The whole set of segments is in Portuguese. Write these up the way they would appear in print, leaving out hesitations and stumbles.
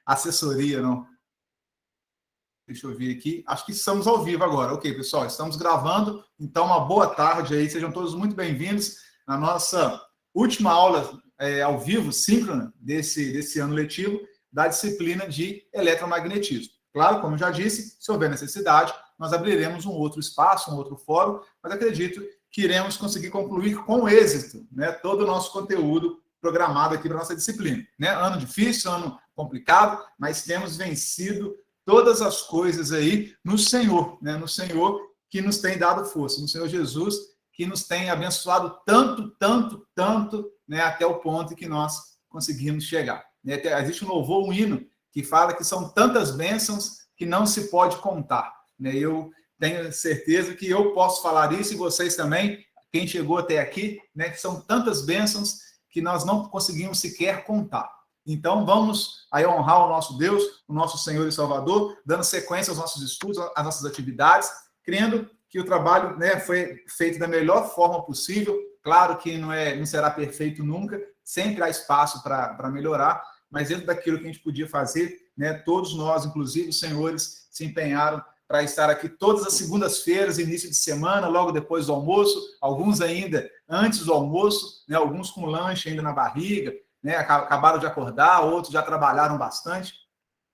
assessoria, não. Deixa eu ver aqui. Acho que estamos ao vivo agora. Ok, pessoal, estamos gravando. Então, uma boa tarde aí. Sejam todos muito bem-vindos na nossa última aula ao vivo, síncrona, desse ano letivo, da disciplina de eletromagnetismo. Claro, como eu já disse, se houver necessidade, nós abriremos um outro espaço, um outro fórum, mas acredito que iremos conseguir concluir com êxito, né, todo o nosso conteúdo programado aqui para a nossa disciplina. Né? Ano difícil, ano complicado, mas temos vencido todas as coisas aí no Senhor, né? No Senhor que nos tem dado força, no Senhor Jesus que nos tem abençoado tanto, né? Até o ponto que nós conseguimos chegar. Né? Existe um louvor, um hino, que fala que são tantas bênçãos que não se pode contar. Né? Eu tenho certeza que eu posso falar isso e vocês também, quem chegou até aqui, né? Que são tantas bênçãos que nós não conseguimos sequer contar. Então, vamos aí honrar o nosso Deus, o nosso Senhor e Salvador, dando sequência aos nossos estudos, às nossas atividades, crendo que o trabalho, né, foi feito da melhor forma possível. Claro que não será perfeito nunca, sempre há espaço para melhorar, mas dentro daquilo que a gente podia fazer, né, todos nós, inclusive os senhores, se empenharam para estar aqui todas as segundas-feiras, início de semana, logo depois do almoço, alguns ainda antes do almoço, né, alguns com lanche ainda na barriga, né, acabaram de acordar, outros já trabalharam bastante.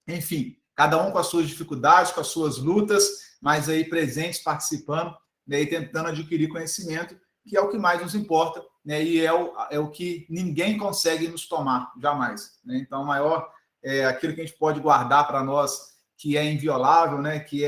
Enfim, cada um com as suas dificuldades, com as suas lutas, mas aí presentes, participando, né, e tentando adquirir conhecimento, que é o que mais nos importa, né, e é o que ninguém consegue nos tomar, jamais. Né? Então, maior é aquilo que a gente pode guardar para nós, que é inviolável, né, que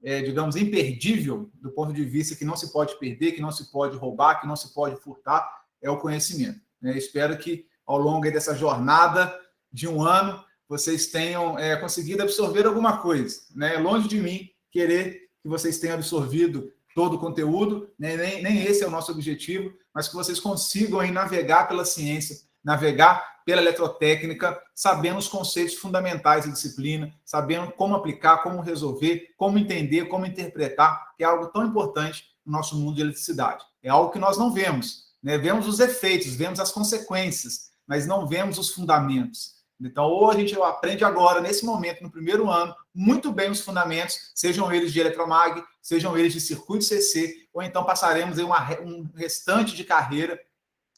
digamos, imperdível, do ponto de vista que não se pode perder, que não se pode roubar, que não se pode furtar, é o conhecimento. Né? Espero que, ao longo dessa jornada de um ano, vocês tenham conseguido absorver alguma coisa. Né? Longe de mim querer que vocês tenham absorvido todo o conteúdo, né? Nem esse é o nosso objetivo, mas que vocês consigam aí navegar pela ciência, navegar pela eletrotécnica, sabendo os conceitos fundamentais da disciplina, sabendo como aplicar, como resolver, como entender, como interpretar, que é algo tão importante no nosso mundo de eletricidade. É algo que nós não vemos, né? Vemos os efeitos, vemos as consequências, mas não vemos os fundamentos. Então, ou a gente aprende agora, nesse momento, no primeiro ano, muito bem os fundamentos, sejam eles de eletromag, sejam eles de circuito CC, ou então passaremos aí um restante de carreira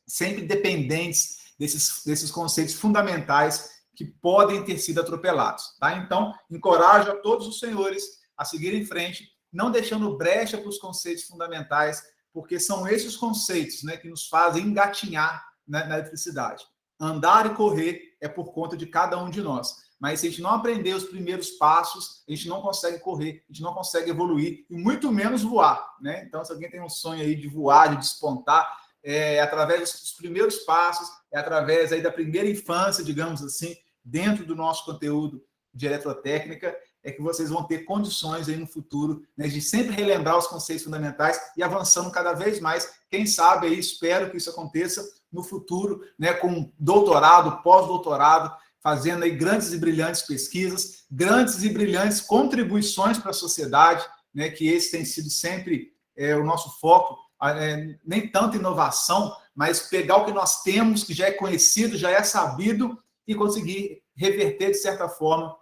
sempre dependentes desses conceitos fundamentais que podem ter sido atropelados. Tá? Então, encorajo a todos os senhores a seguir em frente, não deixando brecha para os conceitos fundamentais, porque são esses conceitos, né, que nos fazem engatinhar na eletricidade. Andar e correr é por conta de cada um de nós. Mas se a gente não aprender os primeiros passos, a gente não consegue correr, a gente não consegue evoluir, e muito menos voar. Né? Então, se alguém tem um sonho aí de voar, de despontar, através dos primeiros passos, através aí da primeira infância, digamos assim, dentro do nosso conteúdo de eletrotécnica, é que vocês vão ter condições aí no futuro, né, de sempre relembrar os conceitos fundamentais e avançando cada vez mais. Quem sabe aí, espero que isso aconteça no futuro, né, com doutorado, pós-doutorado, fazendo aí grandes e brilhantes pesquisas, grandes e brilhantes contribuições para a sociedade, né, que esse tem sido sempre o nosso foco, nem tanto inovação, mas pegar o que nós temos, que já é conhecido, já é sabido, e conseguir reverter, de certa forma,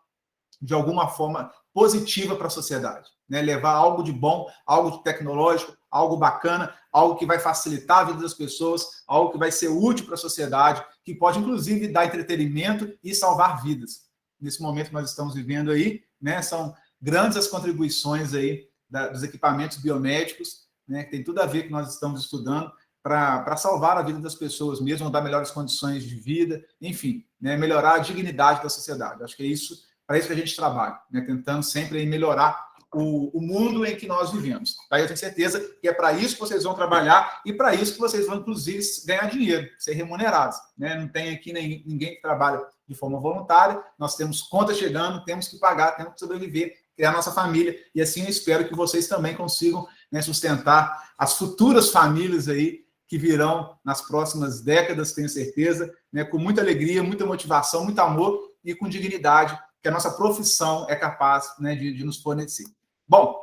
de alguma forma positiva para a sociedade. Né? Levar algo de bom, algo de tecnológico, algo bacana, algo que vai facilitar a vida das pessoas, algo que vai ser útil para a sociedade, que pode, inclusive, dar entretenimento e salvar vidas. Nesse momento que nós estamos vivendo aí, né, são grandes as contribuições aí dos equipamentos biomédicos, né, que tem tudo a ver com o que nós estamos estudando, para salvar a vida das pessoas mesmo, dar melhores condições de vida, enfim, né, melhorar a dignidade da sociedade. Acho que é isso, para isso que a gente trabalha, né, tentando sempre melhorar o mundo em que nós vivemos. Tá? Eu tenho certeza que é para isso que vocês vão trabalhar e para isso que vocês vão, inclusive, ganhar dinheiro, ser remunerados. Né? Não tem aqui ninguém que trabalha de forma voluntária, nós temos contas chegando, temos que pagar, temos que sobreviver, criar nossa família, e assim eu espero que vocês também consigam, né, sustentar as futuras famílias aí que virão nas próximas décadas, tenho certeza, né, com muita alegria, muita motivação, muito amor e com dignidade que a nossa profissão é capaz, né, de nos fornecer. Bom,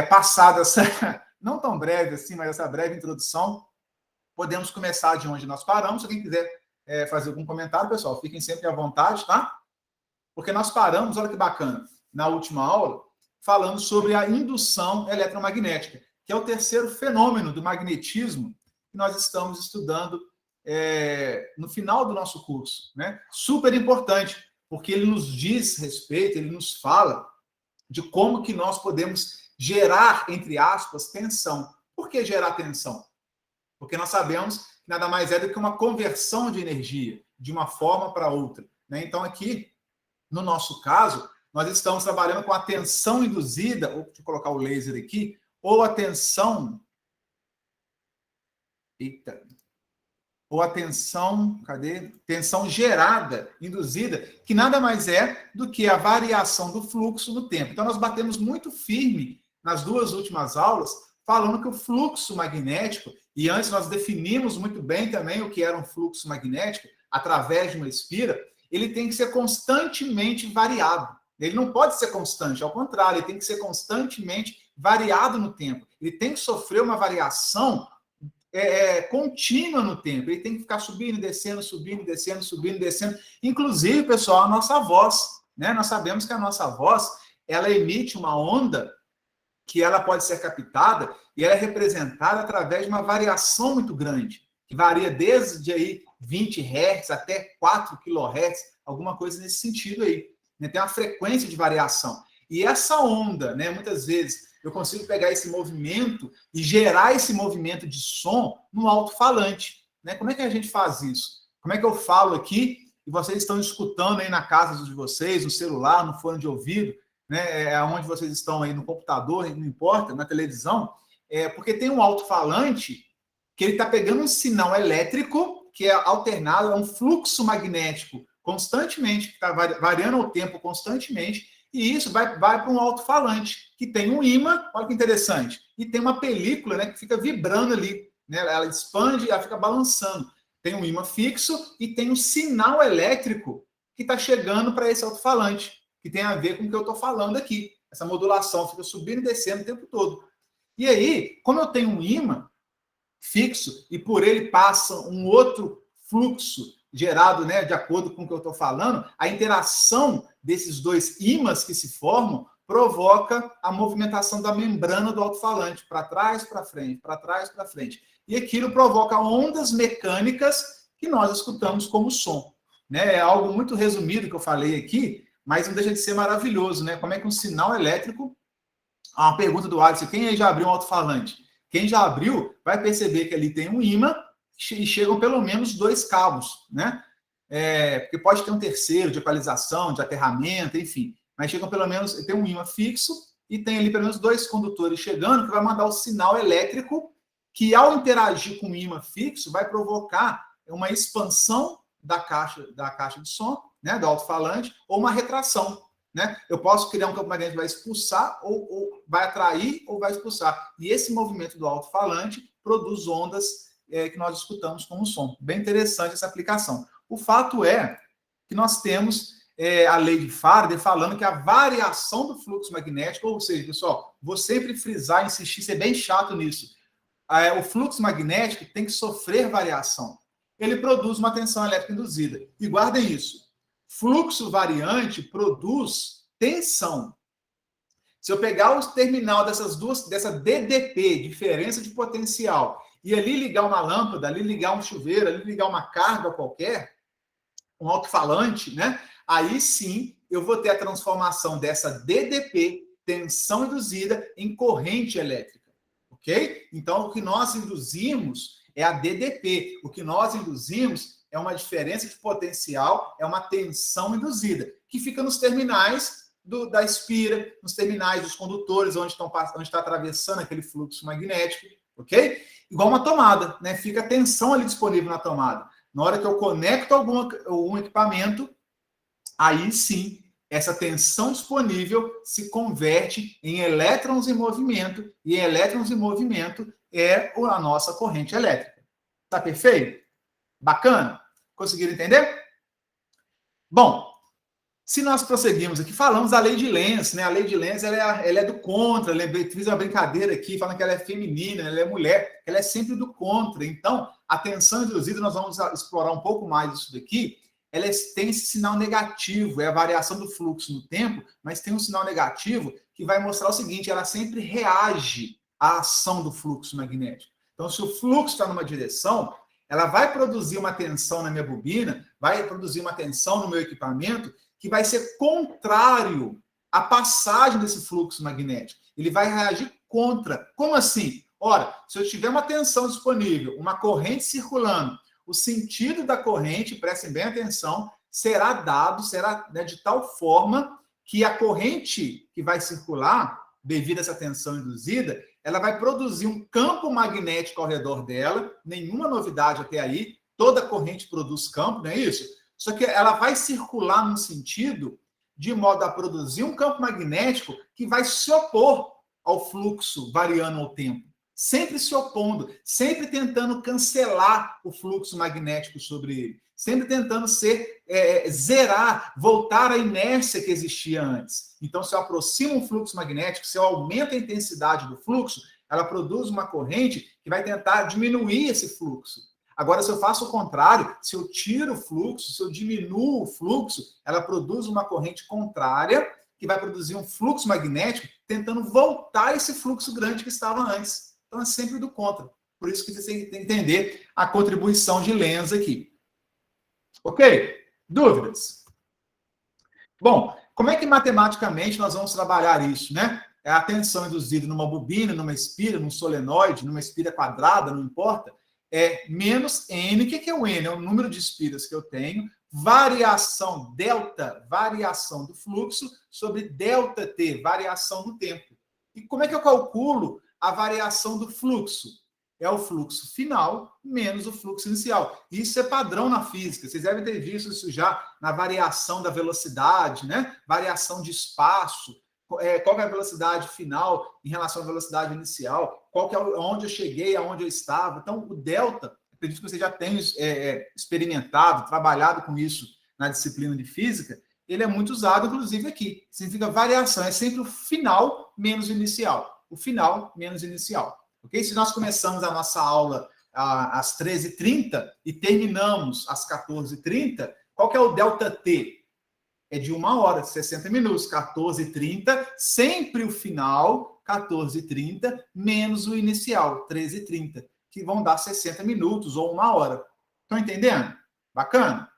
passada essa, não tão breve assim, mas essa breve introdução, podemos começar de onde nós paramos. Se alguém quiser fazer algum comentário, pessoal, fiquem sempre à vontade, tá? Porque nós paramos, olha que bacana, na última aula, falando sobre a indução eletromagnética, que é o terceiro fenômeno do magnetismo que nós estamos estudando no final do nosso curso, né? Super importante, porque ele nos diz respeito, ele nos fala de como que nós podemos gerar, entre aspas, tensão. Por que gerar tensão? Porque nós sabemos que nada mais é do que uma conversão de energia de uma forma para outra, né? Então, aqui, no nosso caso, nós estamos trabalhando com a tensão induzida, ou deixa eu colocar o laser aqui, ou a tensão... Eita... ou a tensão, cadê? Tensão gerada, induzida, que nada mais é do que a variação do fluxo no tempo. Então, nós batemos muito firme nas duas últimas aulas, falando que o fluxo magnético, e antes nós definimos muito bem também o que era um fluxo magnético, através de uma espira, ele tem que ser constantemente variado. Ele não pode ser constante, ao contrário, ele tem que ser constantemente variado no tempo. Ele tem que sofrer uma variação contínua no tempo. Ele tem que ficar subindo e descendo, subindo e descendo, subindo e descendo. Inclusive, pessoal, a nossa voz, né? Nós sabemos que a nossa voz, ela emite uma onda que ela pode ser captada e ela é representada através de uma variação muito grande, que varia desde aí 20 Hz até 4 kHz, alguma coisa nesse sentido aí. Né? Tem uma frequência de variação. E essa onda, né, muitas vezes, eu consigo pegar esse movimento e gerar esse movimento de som no alto-falante. Né? Como é que a gente faz isso? Como é que eu falo aqui e vocês estão escutando aí na casa de vocês, no celular, no fone de ouvido, né, onde vocês estão aí, no computador, não importa, na televisão, porque tem um alto-falante que ele está pegando um sinal elétrico que é alternado a um fluxo magnético constantemente, que está variando o tempo constantemente, e isso vai para um alto-falante, que tem um ímã, olha que interessante, e tem uma película, né, que fica vibrando ali, né, ela expande e ela fica balançando. Tem um ímã fixo e tem um sinal elétrico que está chegando para esse alto-falante, que tem a ver com o que eu estou falando aqui. Essa modulação fica subindo e descendo o tempo todo. E aí, como eu tenho um ímã fixo e por ele passa um outro fluxo gerado, né, de acordo com o que eu estou falando, a interação desses dois ímãs que se formam provoca a movimentação da membrana do alto-falante, para trás, para frente, para trás, para frente. E aquilo provoca ondas mecânicas que nós escutamos como som. Né? É algo muito resumido que eu falei aqui, mas não deixa de ser maravilhoso, né? Como é que um sinal elétrico... Uma pergunta do Alisson, quem aí já abriu um alto-falante? Quem já abriu vai perceber que ali tem um ímã e chegam pelo menos 2 cabos, né? Porque pode ter um terceiro de equalização, de aterramento, enfim. Mas chegam pelo menos... Tem um ímã fixo e tem ali pelo menos 2 condutores chegando que vai mandar o sinal elétrico que, ao interagir com o ímã fixo, vai provocar uma expansão da caixa de som, né, do alto-falante, ou uma retração. Né? Eu posso criar um campo magnético que vai expulsar, ou vai atrair, ou vai expulsar. E esse movimento do alto-falante produz ondas que nós escutamos como som. Bem interessante essa aplicação. O fato é que nós temos a lei de Faraday falando que a variação do fluxo magnético, ou seja, pessoal, vou sempre frisar, insistir, ser bem chato nisso. O fluxo magnético tem que sofrer variação. Ele produz uma tensão elétrica induzida. E guardem isso. Fluxo variante produz tensão. Se eu pegar o terminal dessa DDP, diferença de potencial, e ali ligar uma lâmpada, ali ligar um chuveiro, ali ligar uma carga qualquer, um alto-falante, né? Aí sim eu vou ter a transformação dessa DDP, tensão induzida, em corrente elétrica. Ok? Então, o que nós induzimos é a DDP. O que nós induzimos é uma diferença de potencial, é uma tensão induzida, que fica nos terminais da espira, nos terminais dos condutores, onde está atravessando aquele fluxo magnético, ok? Igual uma tomada, né? Fica a tensão ali disponível na tomada. Na hora que eu conecto algum equipamento, aí sim, essa tensão disponível se converte em elétrons em movimento, e elétrons em movimento é a nossa corrente elétrica. Tá perfeito? Bacana? Conseguiram entender? Bom, se nós prosseguimos aqui, falamos da lei de Lenz, né? A lei de Lenz ela é do contra. Fiz uma brincadeira aqui, falando que ela é feminina, ela é mulher, ela é sempre do contra. Então, a tensão induzida, nós vamos explorar um pouco mais isso daqui. ela tem esse sinal negativo, é a variação do fluxo no tempo, mas tem um sinal negativo que vai mostrar o seguinte, ela sempre reage à ação do fluxo magnético. Então, se o fluxo está numa direção, ela vai produzir uma tensão na minha bobina, vai produzir uma tensão no meu equipamento, que vai ser contrário à passagem desse fluxo magnético. Ele vai reagir contra. Como assim? Ora, se eu tiver uma tensão disponível, uma corrente circulando, o sentido da corrente, prestem bem atenção, será dado, será, né, de tal forma que a corrente que vai circular, devido a essa tensão induzida, ela vai produzir um campo magnético ao redor dela, nenhuma novidade até aí, toda corrente produz campo, não é isso? Só que ela vai circular num sentido de modo a produzir um campo magnético que vai se opor ao fluxo variando ao tempo. Sempre se opondo, sempre tentando cancelar o fluxo magnético sobre ele, sempre tentando zerar, voltar à inércia que existia antes. Então, se eu aproximo um fluxo magnético, se eu aumento a intensidade do fluxo, ela produz uma corrente que vai tentar diminuir esse fluxo. Agora, se eu faço o contrário, se eu tiro o fluxo, se eu diminuo o fluxo, ela produz uma corrente contrária que vai produzir um fluxo magnético tentando voltar esse fluxo grande que estava antes. Então, é sempre do contra. Por isso que você tem que entender a contribuição de Lenz aqui. Ok? Dúvidas? Bom, como é que matematicamente nós vamos trabalhar isso, né? É a tensão induzida numa bobina, numa espira, num solenoide, numa espira quadrada, não importa. É menos N. O que é o N? É o número de espiras que eu tenho, variação delta, variação do fluxo, sobre delta T, variação do tempo. E como é que eu calculo a variação do fluxo? É o fluxo final menos o fluxo inicial. Isso é padrão na física. Vocês devem ter visto isso já na variação da velocidade, né? Variação de espaço. Qual é a velocidade final em relação à velocidade inicial? Qual que é onde eu cheguei, aonde eu estava? Então, o delta, acredito que você já tenha experimentado, trabalhado com isso na disciplina de física, ele é muito usado, inclusive, aqui. Significa variação, é sempre o final menos o inicial. O final menos o inicial. Ok? Se nós começamos a nossa aula às 13h30 e terminamos às 14h30, qual que é o delta T? É de 1 hora, 60 minutos, 14h30, sempre o final, 14h30, menos o inicial, 13h30, que vão dar 60 minutos ou 1 hora. Estão entendendo? Bacana?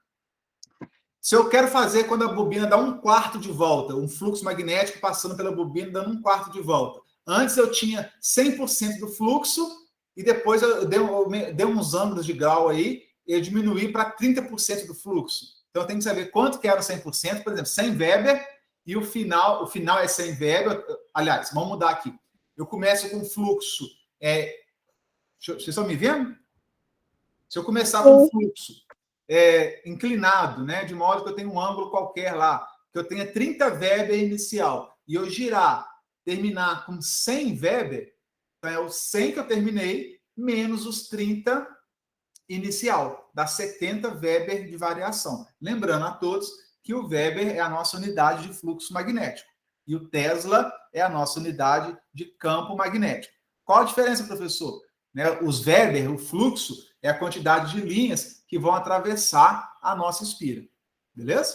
Se eu quero fazer quando a bobina dá 1/4 de volta, um fluxo magnético passando pela bobina dando 1/4 de volta. Antes eu tinha 100% do fluxo e depois eu dei uns ângulos de grau aí e eu diminuí para 30% do fluxo. Então, eu tenho que saber quanto que era 100%, por exemplo, 100 Weber, e o final é 100 Weber. Aliás, vamos mudar aqui. Eu começo com fluxo. Vocês estão me vendo? Se eu começar com fluxo inclinado, né, de modo que eu tenho um ângulo qualquer lá, que eu tenha 30 Weber inicial, e eu terminar com 100 Weber, então é o 100 que eu terminei, menos os 30 inicial, dá 70 Weber de variação. Lembrando a todos que o Weber é a nossa unidade de fluxo magnético e o Tesla é a nossa unidade de campo magnético. Qual a diferença, professor? Os Weber, o fluxo, é a quantidade de linhas que vão atravessar a nossa espira. Beleza?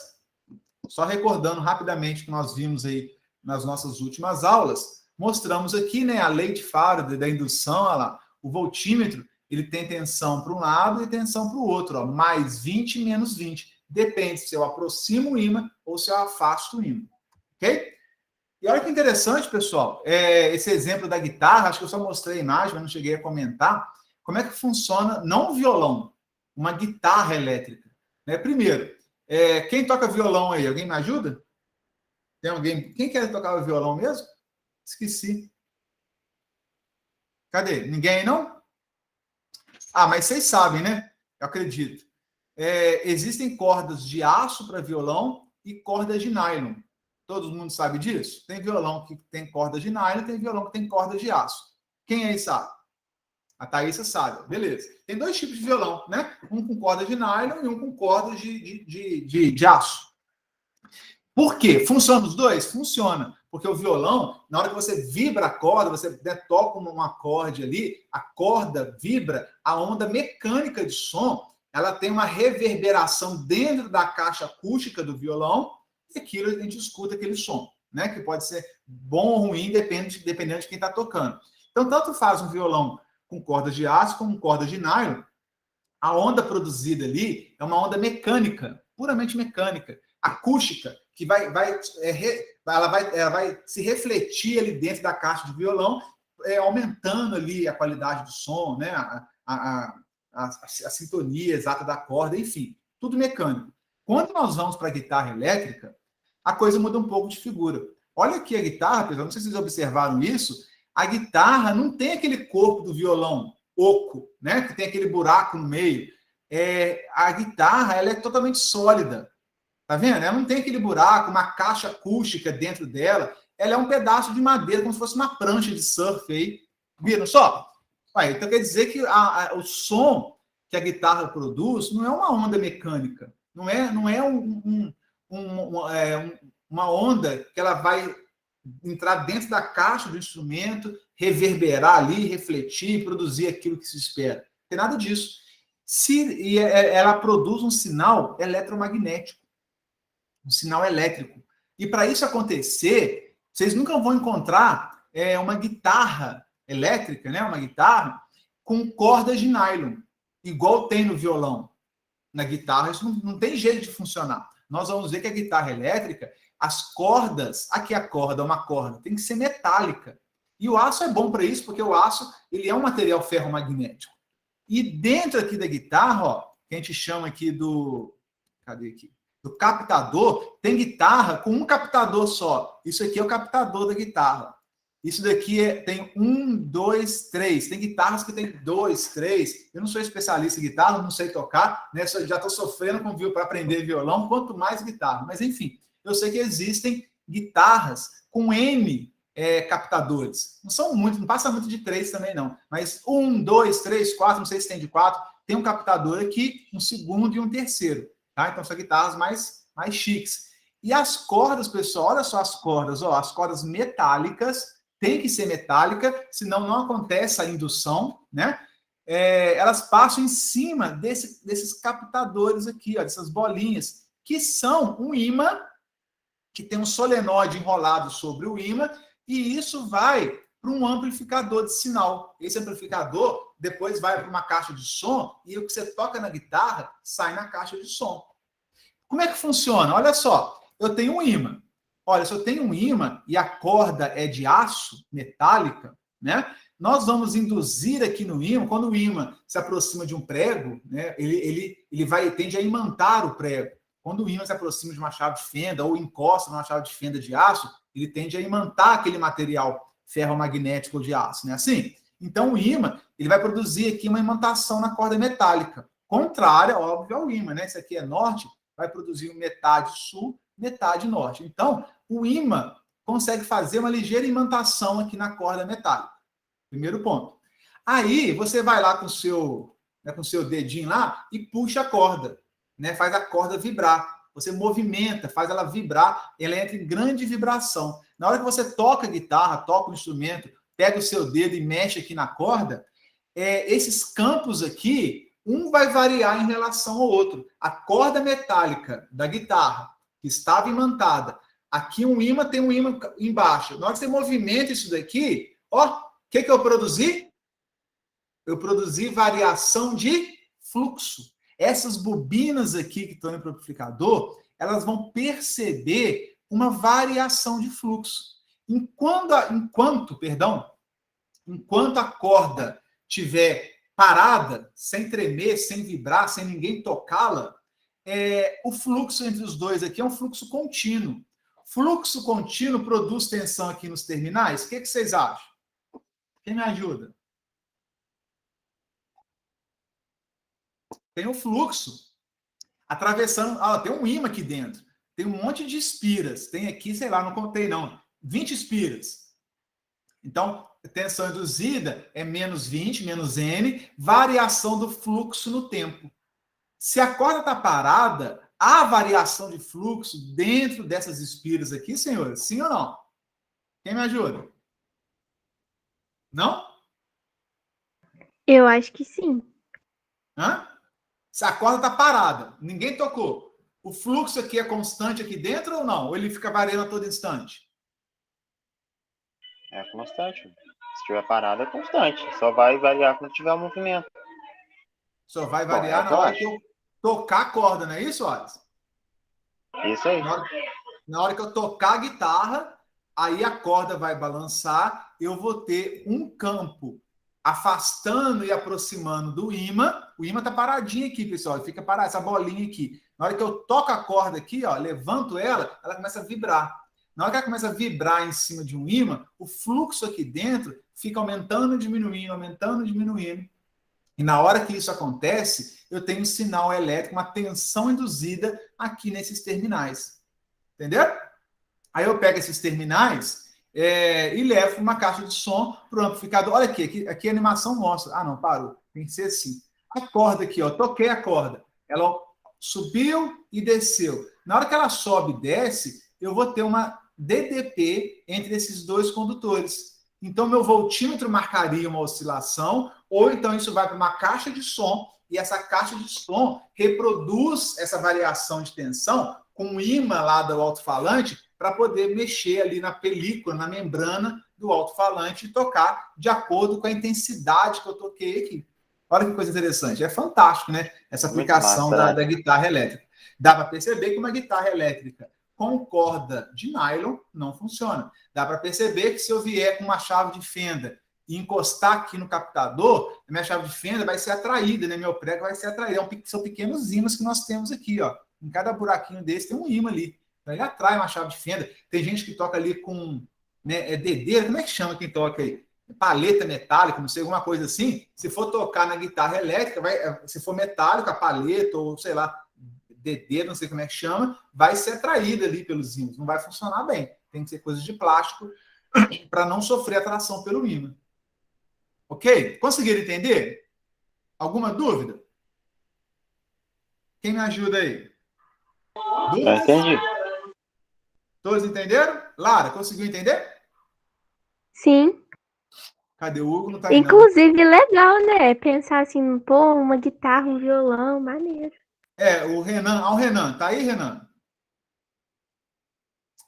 Só recordando rapidamente que nós vimos aí nas nossas últimas aulas, mostramos aqui, né, a lei de Faraday da indução, olha lá, o voltímetro, ele tem tensão para um lado e tensão para o outro, ó, mais 20, menos 20. Depende se eu aproximo o ímã ou se eu afasto o ímã. Ok? E olha que interessante, pessoal, esse exemplo da guitarra, acho que eu só mostrei a imagem, mas não cheguei a comentar, como é que funciona, não o violão, uma guitarra elétrica. Primeiro, quem toca violão aí? Alguém me ajuda? Tem alguém? Quem quer tocar violão mesmo? Esqueci. Cadê? Ninguém aí, não? Mas vocês sabem, né? Eu acredito. Existem cordas de aço para violão e cordas de nylon. Todo mundo sabe disso? Tem violão que tem corda de nylon, tem violão que tem corda de aço. Quem aí sabe? A Thaísa sabe. Beleza. Tem 2 tipos de violão, né? Um com corda de nylon e um com corda de aço. Por quê? Funciona os dois? Funciona. Porque o violão, na hora que você vibra a corda, você toca um acorde ali, a corda vibra, a onda mecânica de som, ela tem uma reverberação dentro da caixa acústica do violão, e aquilo a gente escuta aquele som, né? Que pode ser bom ou ruim, dependendo de quem está tocando. Então, tanto faz um violão com cordas de aço como cordas de nylon, a onda produzida ali é uma onda mecânica, puramente mecânica, acústica, que ela vai se refletir ali dentro da caixa de violão, aumentando ali a qualidade do som, né? A sintonia exata da corda, enfim, tudo mecânico. Quando nós vamos para a guitarra elétrica, a coisa muda um pouco de figura. Olha aqui a guitarra, pessoal, não sei se vocês observaram isso, a guitarra não tem aquele corpo do violão oco, né? Que tem aquele buraco no meio. A guitarra, ela é totalmente sólida, tá vendo? Ela não tem aquele buraco, uma caixa acústica dentro dela. Ela é um pedaço de madeira, como se fosse uma prancha de surf aí. Viram só? Então quer dizer que o som que a guitarra produz não é uma onda mecânica, não é uma onda que ela vai entrar dentro da caixa do instrumento, reverberar ali, refletir, produzir aquilo que se espera. Não tem nada disso. Ela produz um sinal eletromagnético, um sinal elétrico. E para isso acontecer, vocês nunca vão encontrar uma guitarra elétrica, né? Uma guitarra com cordas de nylon, igual tem no violão. Na guitarra, isso não tem jeito de funcionar. Nós vamos ver que a guitarra elétrica, as cordas, aqui a corda, uma corda, tem que ser metálica. E o aço é bom para isso, porque o aço ele é um material ferromagnético. E dentro aqui da guitarra, ó, que a gente chama aqui do... Cadê aqui? Do captador, tem guitarra com um captador só. Isso aqui é o captador da guitarra. Isso daqui tem 1, 2, 3. Tem guitarras que tem 2, 3. Eu não sou especialista em guitarra, não sei tocar, né? Já estou sofrendo para aprender violão, quanto mais guitarra. Mas, enfim, eu sei que existem guitarras com N captadores. Não são muitos, não passa muito de 3 também, não. Mas 1, 2, 3, 4, não sei se tem de 4. Tem um captador aqui, um segundo e um terceiro. Tá? Então, são guitarras mais chiques. E as cordas, pessoal, olha só as cordas. Ó, as cordas metálicas, tem que ser metálica, senão não acontece a indução, né? Elas passam em cima desses captadores aqui, ó, dessas bolinhas, que são um ímã, que tem um solenoide enrolado sobre o ímã, e isso vai para um amplificador de sinal. Esse amplificador depois vai para uma caixa de som, e o que você toca na guitarra sai na caixa de som. Como é que funciona? Olha só, eu tenho um ímã. Olha, se eu tenho um ímã e a corda é de aço, metálica, né? Nós vamos induzir aqui no ímã, quando o ímã se aproxima de um prego, né? Ele tende a imantar o prego. Quando o ímã se aproxima de uma chave de fenda ou encosta numa chave de fenda de aço, ele tende a imantar aquele material ferromagnético de aço, né? Assim, então o ímã ele vai produzir aqui uma imantação na corda metálica, contrária, óbvio, ao ímã, né? Esse aqui é norte, vai produzir metade sul, metade norte. Então, o ímã consegue fazer uma ligeira imantação aqui na corda metálica. Primeiro ponto. Aí, você vai lá com o seu dedinho lá e puxa a corda, né? Faz a corda vibrar. Você movimenta, faz ela vibrar, ela entra em grande vibração. Na hora que você toca a guitarra, toca o instrumento, pega o seu dedo e mexe aqui na corda, esses campos aqui, um vai variar em relação ao outro. A corda metálica da guitarra, que estava imantada, aqui um ímã tem um ímã embaixo. Na hora que você movimenta isso daqui, ó, o que eu produzi? Eu produzi variação de fluxo. Essas bobinas aqui que estão no amplificador, elas vão perceber uma variação de fluxo. Enquanto a corda estiver parada, sem tremer, sem vibrar, sem ninguém tocá-la, o fluxo entre os dois aqui é um fluxo contínuo. Fluxo contínuo produz tensão aqui nos terminais? O que vocês acham? Quem me ajuda? Tem um fluxo atravessando... tem um ímã aqui dentro. Tem um monte de espiras. Tem aqui, sei lá, não contei não, 20 espiras. Então, tensão induzida é menos 20, menos N, variação do fluxo no tempo. Se a corda está parada, há variação de fluxo dentro dessas espiras aqui, senhores? Sim ou não? Quem me ajuda? Não? Eu acho que sim. Hã? Se a corda está parada, ninguém tocou, o fluxo aqui é constante aqui dentro ou não? Ou ele fica variando a todo instante? É constante. Se estiver parado, é constante. Só vai variar quando tiver movimento. Só vai Bom, é variar o que na eu hora acho. que eu tocar a corda, não é isso, Alisson? Isso aí. Na hora que eu tocar a guitarra, aí a corda vai balançar, eu vou ter um campo afastando e aproximando do ímã. O ímã tá paradinho aqui, pessoal, fica parado, essa bolinha aqui. Na hora que eu toco a corda aqui, ó, levanto ela, ela começa a vibrar. Na hora que ela começa a vibrar em cima de um ímã, o fluxo aqui dentro fica aumentando, diminuindo, aumentando, diminuindo. E na hora que isso acontece, eu tenho um sinal elétrico, uma tensão induzida aqui nesses terminais. Entendeu? Aí eu pego esses terminais e levo para uma caixa de som para o amplificador. Olha aqui a animação mostra. Ah, não, parou. Tem que ser assim. A corda aqui, ó, toquei a corda. Ela subiu e desceu. Na hora que ela sobe e desce, eu vou ter uma DDP entre esses dois condutores. Então, meu voltímetro marcaria uma oscilação, ou então isso vai para uma caixa de som, e essa caixa de som reproduz essa variação de tensão com o ímã lá do alto-falante para poder mexer ali na película, na membrana do alto-falante e tocar de acordo com a intensidade que eu toquei aqui. Olha que coisa interessante. É fantástico, né? Essa aplicação massa, da guitarra elétrica. Dá para perceber que uma guitarra elétrica com corda de nylon não funciona. Dá para perceber que se eu vier com uma chave de fenda e encostar aqui no captador, a minha chave de fenda vai ser atraída, né? Meu prego vai ser atraído. São pequenos ímãs que nós temos aqui, ó. Em cada buraquinho desse tem um ímã ali. Então ele atrai uma chave de fenda. Tem gente que toca ali com dedeira, como é que chama quem toca aí? Paleta metálica, não sei, alguma coisa assim. Se for tocar na guitarra elétrica, se for metálica, a paleta, ou sei lá, dedeira, não sei como é que chama, vai ser atraída ali pelos ímãs. Não vai funcionar bem. Tem que ser coisa de plástico para não sofrer atração pelo ímã. Ok? Conseguiram entender? Alguma dúvida? Quem me ajuda aí? Dúvidas? Entendi. Todos entenderam? Lara, conseguiu entender? Sim. Cadê o Hugo? Não tá aí, não. Inclusive, legal, né? Pensar assim, pô, uma guitarra, um violão, maneiro. O Renan. Ah, o Renan. Tá aí, Renan?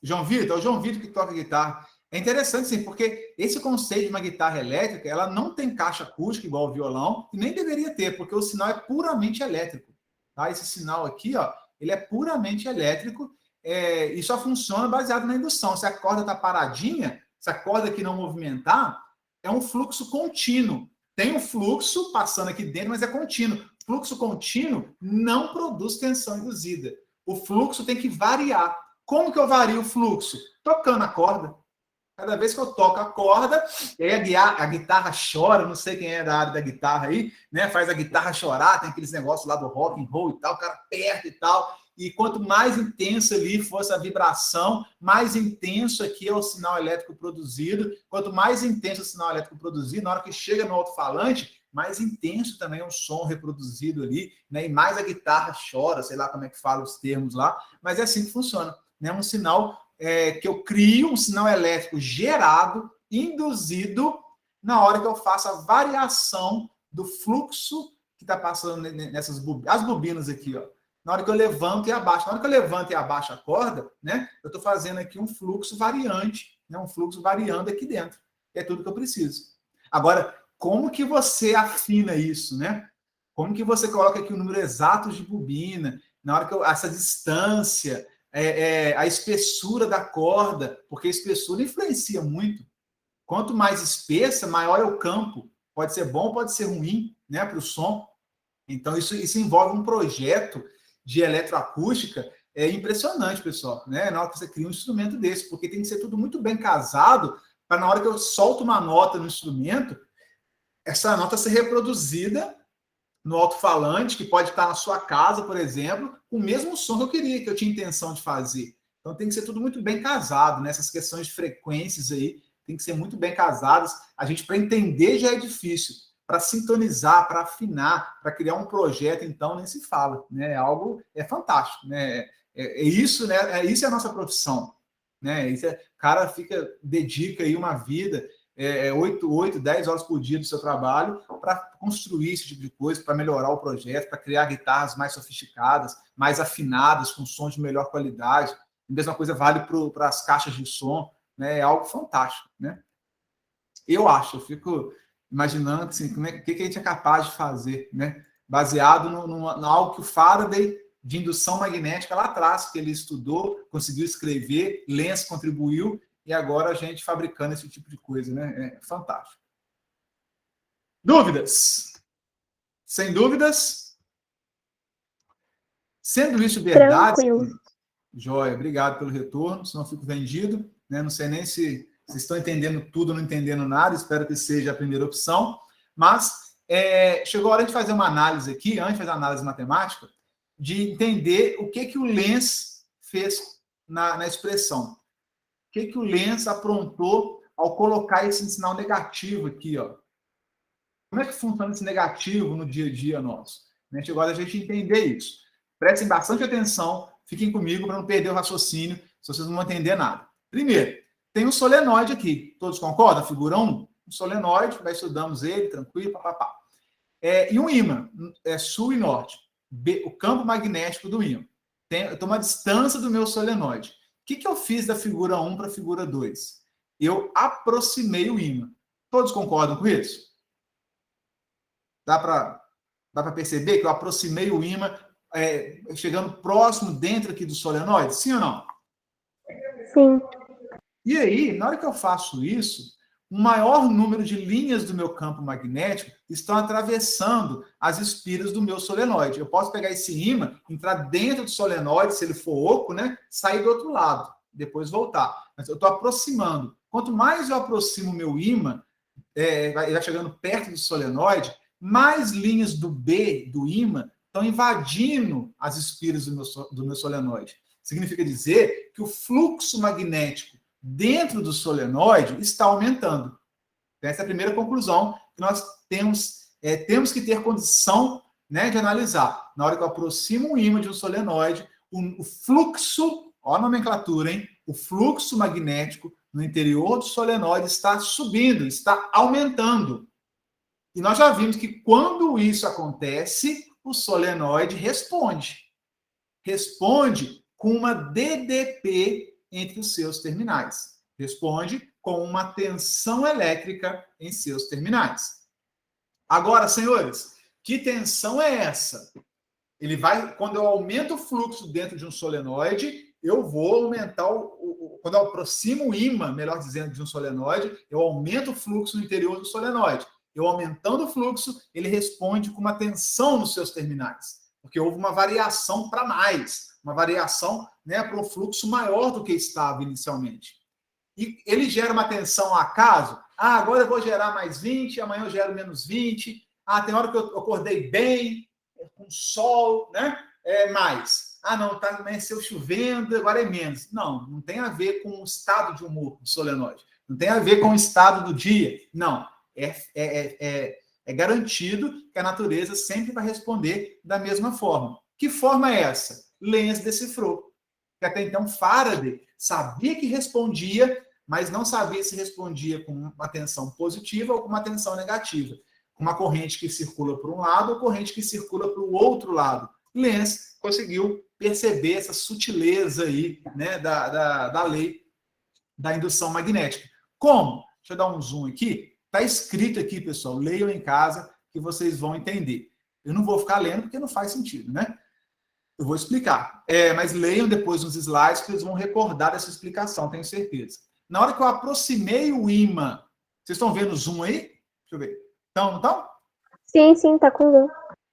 João Vitor? É o João Vitor que toca guitarra. É interessante, sim, porque esse conceito de uma guitarra elétrica, ela não tem caixa acústica igual o violão, e nem deveria ter, porque o sinal é puramente elétrico. Tá? Esse sinal aqui, ó, ele é puramente elétrico e só funciona baseado na indução. Se a corda está paradinha, se a corda aqui não movimentar, é um fluxo contínuo. Tem um fluxo passando aqui dentro, mas é contínuo. Fluxo contínuo não produz tensão induzida. O fluxo tem que variar. Como que eu vario o fluxo? Tocando a corda. Cada vez que eu toco a corda, e aí a guitarra chora, não sei quem é da área da guitarra aí, né? Faz a guitarra chorar, tem aqueles negócios lá do rock and roll e tal, o cara aperta e tal. E quanto mais intensa ali for essa vibração, mais intenso aqui é o sinal elétrico produzido. Quanto mais intenso o sinal elétrico produzido, na hora que chega no alto-falante, mais intenso também é o som reproduzido ali, né? E mais a guitarra chora, sei lá como é que fala os termos lá, mas é assim que funciona, né? Um sinal que eu crio, um sinal elétrico gerado, induzido, na hora que eu faço a variação do fluxo que está passando nessas bobinas, as bobinas aqui, ó. Na hora que eu levanto e abaixo. Na hora que eu levanto e abaixo a corda, né? Eu estou fazendo aqui um fluxo variante, né? Um fluxo variando aqui dentro. É tudo que eu preciso. Agora, como que você afina isso, né? Como que você coloca aqui o número exato de bobina, na hora que essa distância, a espessura da corda, porque a espessura influencia muito. Quanto mais espessa, maior é o campo. Pode ser bom, pode ser ruim, né, para o som. Então, isso envolve um projeto de eletroacústica impressionante, pessoal, né? Na hora que você cria um instrumento desse, porque tem que ser tudo muito bem casado, para na hora que eu solto uma nota no instrumento, essa nota ser reproduzida no alto-falante, que pode estar na sua casa, por exemplo, com o mesmo som que eu queria, que eu tinha intenção de fazer. Então tem que ser tudo muito bem casado, né? Essas questões de frequências aí tem que ser muito bem casadas. A gente, para entender, já é difícil. Para sintonizar, para afinar, para criar um projeto, então, nem se fala, né? É fantástico, né? Isso, né? Isso é a nossa profissão, né? O cara dedica aí uma vida 8, 10 horas por dia do seu trabalho para construir esse tipo de coisa, para melhorar o projeto, para criar guitarras mais sofisticadas, mais afinadas, com sons de melhor qualidade. A mesma coisa vale para as caixas de som, né? É algo fantástico, né? Eu fico imaginando assim, o que a gente é capaz de fazer, né? Baseado no algo que o Faraday, de indução magnética lá atrás, que ele estudou, conseguiu escrever, Lenz contribuiu, e agora a gente fabricando esse tipo de coisa, né? É fantástico. Dúvidas? Sem dúvidas? Sendo isso verdade, Tranquilo. Joia, obrigado pelo retorno, senão eu fico vendido, né? Não sei nem se vocês estão entendendo tudo ou não entendendo nada, espero que seja a primeira opção, mas chegou a hora de fazer uma análise aqui, antes de fazer a análise matemática, de entender o que o Lenz fez na expressão. O que o Lenz aprontou ao colocar esse sinal negativo aqui, ó. Como é que funciona esse negativo no dia a dia nosso? Chegou a hora de a gente entender isso. Prestem bastante atenção, fiquem comigo para não perder o raciocínio, se vocês não vão entender nada. Primeiro, tem um solenoide aqui. Todos concordam? Figura 1. Um solenoide, já estudamos ele, tranquilo, papapá. E um ímã, sul e norte. O campo magnético do ímã. Eu estou uma distância do meu solenoide. O que eu fiz da figura 1 para a figura 2? Eu aproximei o ímã. Todos concordam com isso? Dá para perceber que eu aproximei o ímã chegando próximo dentro aqui do solenoide? Sim ou não? Sim. E aí, na hora que eu faço isso, o maior número de linhas do meu campo magnético estão atravessando as espiras do meu solenoide. Eu posso pegar esse ímã, entrar dentro do solenoide, se ele for oco, né? Sair do outro lado, depois voltar. Mas eu estou aproximando. Quanto mais eu aproximo o meu ímã, vai chegando perto do solenoide, mais linhas do B, do ímã, estão invadindo as espiras do meu solenoide. Significa dizer que o fluxo magnético dentro do solenoide está aumentando. Essa é a primeira conclusão que nós temos que ter condição, né, de analisar. Na hora que eu aproximo um ímã de um solenoide, o fluxo, ó a nomenclatura, hein? O fluxo magnético no interior do solenoide está subindo, está aumentando. E nós já vimos que quando isso acontece, o solenoide responde. Responde com uma DDP entre os seus terminais. Responde com uma tensão elétrica em seus terminais. Agora, senhores, que tensão é essa? Quando eu aumento o fluxo dentro de um solenoide, eu vou aumentar quando eu aproximo o ímã, melhor dizendo, de um solenoide, eu aumento o fluxo no interior do solenoide. Eu aumentando o fluxo, ele responde com uma tensão nos seus terminais, porque houve uma variação para mais, uma variação, né, para um fluxo maior do que estava inicialmente. E ele gera uma tensão a acaso. Agora eu vou gerar mais 20, amanhã eu gero menos 20. Tem hora que eu acordei bem, com sol, né? Mais. Não, amanheceu chovendo, agora é menos. Não tem a ver com o estado de humor do solenoide. Não tem a ver com o estado do dia. Não. É garantido que a natureza sempre vai responder da mesma forma. Que forma é essa? Lenz decifrou. Que até então Faraday sabia que respondia, mas não sabia se respondia com uma tensão positiva ou com uma tensão negativa. Com uma corrente que circula por um lado ou corrente que circula para o outro lado. Lenz conseguiu perceber essa sutileza aí, né, da lei da indução magnética. Como? Deixa eu dar um zoom aqui. Está escrito aqui, pessoal. Leiam em casa que vocês vão entender. Eu não vou ficar lendo porque não faz sentido, né? Eu vou explicar. Mas leiam depois nos slides que eles vão recordar dessa explicação, tenho certeza. Na hora que eu aproximei o ímã, vocês estão vendo o zoom aí? Deixa eu ver. Não estão? Sim, tá com zoom.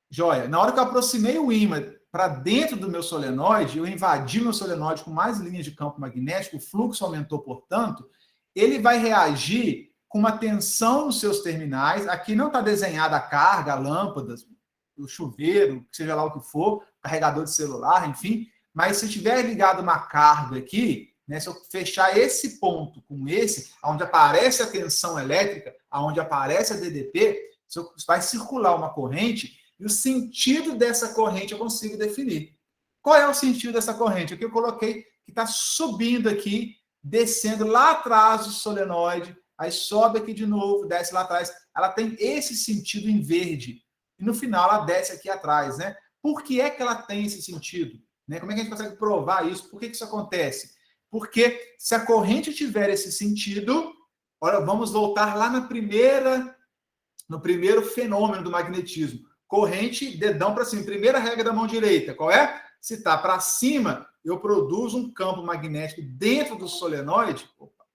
Joia. Na hora que eu aproximei o ímã para dentro do meu solenoide, eu invadi o meu solenoide com mais linhas de campo magnético, o fluxo aumentou, portanto, ele vai reagir com uma tensão nos seus terminais. Aqui não está desenhada a carga, a lâmpada, o chuveiro, seja lá o que for, carregador de celular, enfim. Mas se tiver ligado uma carga aqui, né, se eu fechar esse ponto com esse, onde aparece a tensão elétrica, onde aparece a DDP, vai circular uma corrente e o sentido dessa corrente eu consigo definir. Qual é o sentido dessa corrente? Aqui eu coloquei que está subindo aqui, descendo lá atrás do solenoide, aí sobe aqui de novo, desce lá atrás. Ela tem esse sentido em verde. E no final ela desce aqui atrás, né? Por que é que ela tem esse sentido? Né? Como é que a gente consegue provar isso? Por que isso acontece? Porque se a corrente tiver esse sentido, olha, vamos voltar lá no primeiro fenômeno do magnetismo. Corrente, dedão para cima. Primeira regra da mão direita, qual é? Se está para cima, eu produzo um campo magnético dentro do solenoide. Opa,